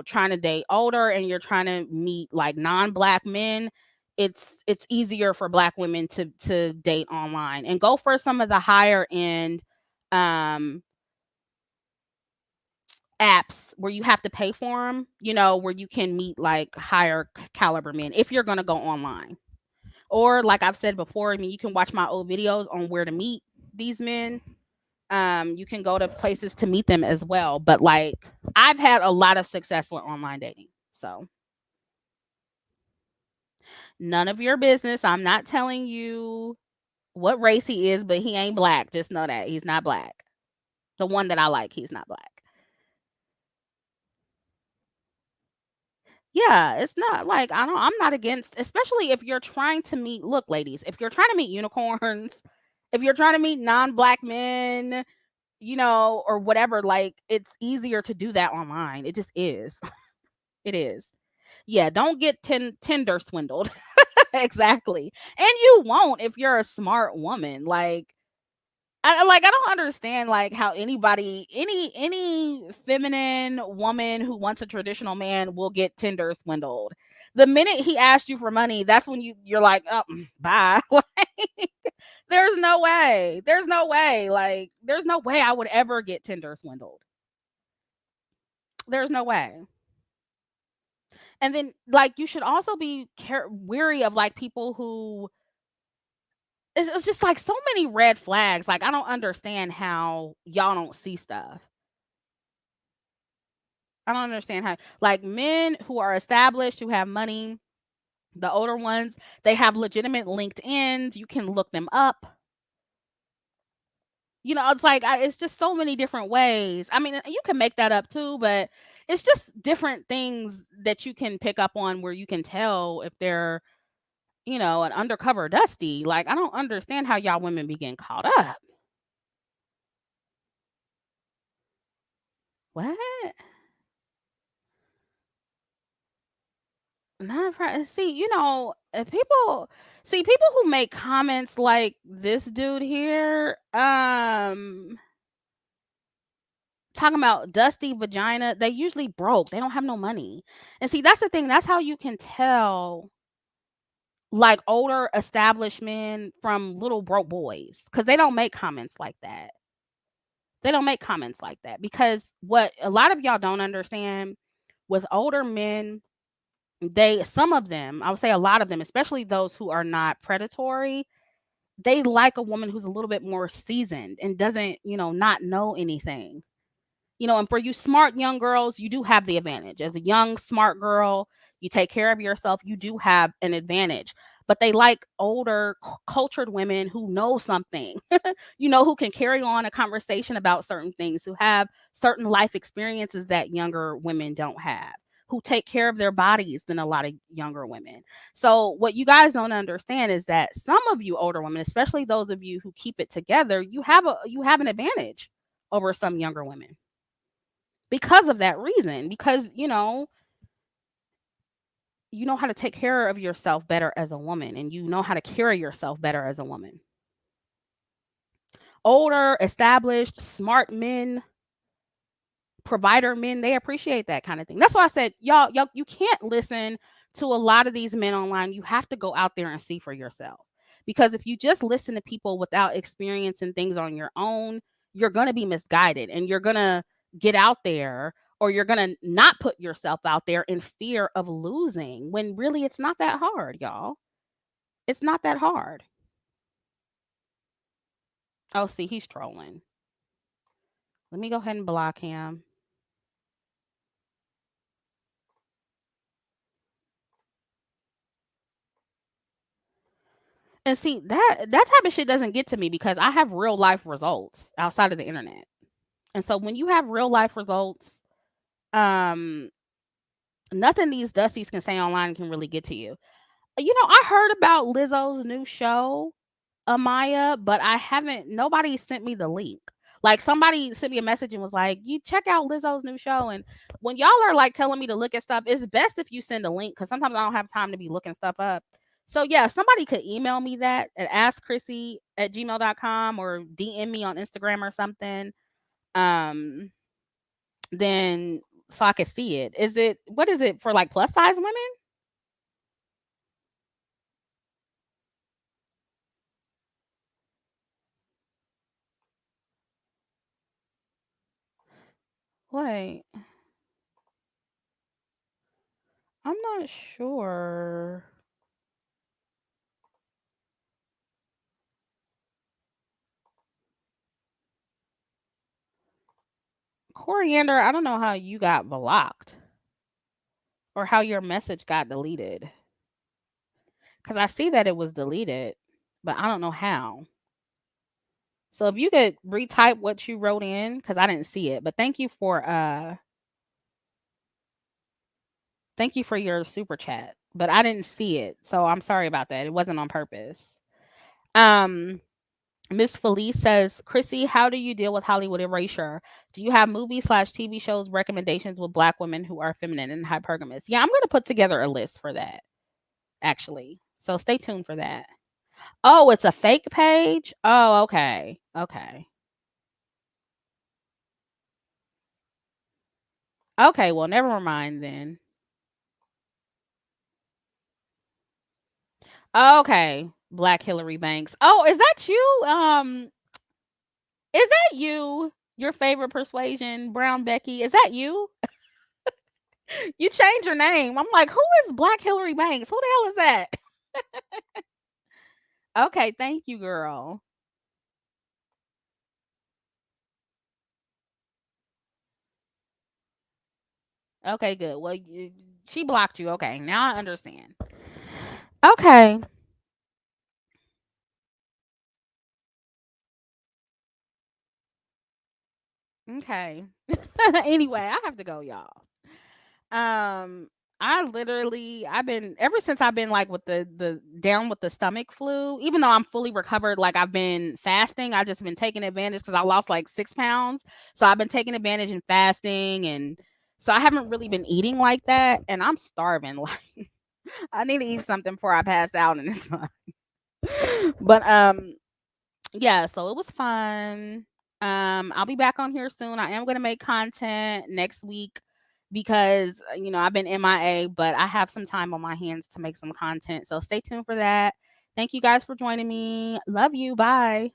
trying to date older and you're trying to meet like non-black men, it's easier for black women to date online and go for some of the higher end um apps where you have to pay for them, where you can meet like higher caliber men if you're going to go online. Or like I've said before, I mean, you can watch my old videos on where to meet these men. You can go to places to meet them as well. But like I've had a lot of success with online dating. So none of your business. I'm not telling you what race he is, but he ain't black. Just know that he's not black. The one that I like, he's not black. Yeah, it's not like I'm not against, especially if you're trying to meet, look, ladies, if you're trying to meet unicorns, if you're trying to meet non-black men, or whatever, like it's easier to do that online. It just is. It is. Yeah, don't get Tinder swindled. Exactly. And you won't if you're a smart woman. I don't understand like how anybody any feminine woman who wants a traditional man will get Tinder swindled. The minute he asked you for money, that's when you're like, "Oh, bye." Like there's no way. There's no way. Like there's no way I would ever get Tinder swindled. There's no way. And then like you should also be weary of like people who it's just like so many red flags. Like I don't understand how y'all don't see stuff. I don't understand how like men who are established, who have money, the older ones, they have legitimate LinkedIn's. You can look them up. It's like it's just so many different ways. I mean, you can make that up too, but it's just different things that you can pick up on where you can tell if they're, an undercover dusty. Like I don't understand how y'all women be getting caught up. What? Not see, people who make comments like this dude here, talking about dusty vagina, they usually broke. They don't have no money. And see, that's the thing. That's how you can tell like older established men from little broke boys because they don't make comments like that. They don't make comments like that because what a lot of y'all don't understand was older men, some of them, I would say a lot of them, especially those who are not predatory, they like a woman who's a little bit more seasoned and doesn't, not know anything. And for you smart young girls, you do have the advantage. As a young smart girl, you take care of yourself, you do have an advantage. But they like older cultured women who know something, who can carry on a conversation about certain things, who have certain life experiences that younger women don't have, who take care of their bodies than a lot of younger women. So what you guys don't understand is that some of you older women, especially those of you who keep it together, you have an advantage over some younger women because of that reason, because you know how to take care of yourself better as a woman, and you know how to carry yourself better as a woman. Older, established, smart men, provider men, they appreciate that kind of thing. That's why I said, y'all, you can't listen to a lot of these men online. You have to go out there and see for yourself. Because if you just listen to people without experiencing things on your own, you're going to be misguided and you're going to get out there, or you're going to not put yourself out there in fear of losing when really it's not that hard, y'all. It's not that hard. Oh, see, he's trolling. Let me go ahead and block him. And see, that type of shit doesn't get to me because I have real life results outside of the internet. And so when you have real life results, um, nothing these dusties can say online can really get to you. I heard about Lizzo's new show, Amaya, but nobody sent me the link. Like somebody sent me a message and was like, "You check out Lizzo's new show." And when y'all are like telling me to look at stuff, it's best if you send a link because sometimes I don't have time to be looking stuff up. So yeah, if somebody could email me that at askchrissy@gmail.com or DM me on Instagram or something, um, then so I could see it. What is it for, like, plus size women? Wait, I'm not sure. Coriander, I don't know how you got blocked or how your message got deleted. Cause I see that it was deleted, but I don't know how. So if you could retype what you wrote in, cause I didn't see it. But thank you for your super chat. But I didn't see it. So I'm sorry about that. It wasn't on purpose. Um Miss Felice says, Chrissy, how do you deal with Hollywood erasure? Do you have movie/TV shows recommendations with Black women who are feminine and hypergamous? Yeah, I'm going to put together a list for that, actually. So stay tuned for that. Oh, it's a fake page? Oh, okay. Okay. Okay, well, never mind then. Okay. Black Hillary Banks. Oh, is that you? Is that you? Your favorite persuasion, Brown Becky? Is that you? You changed your name. I'm like, who is Black Hillary Banks? Who the hell is that? Okay, thank you, girl. Okay, good. Well, she blocked you. Okay, now I understand. Okay. Okay. Anyway, I have to go, y'all. Um, I've been ever since I've been like with the down with the stomach flu. Even though I'm fully recovered, like I've been fasting. I've just been taking advantage because I lost like 6 pounds. So I've been taking advantage and fasting, and so I haven't really been eating like that. And I'm starving. Like I need to eat something before I pass out in this month. But yeah, so it was fun. I'll be back on here soon. I am gonna make content next week because I've been MIA, but I have some time on my hands to make some content. So stay tuned for that. Thank you guys for joining me. Love you. Bye.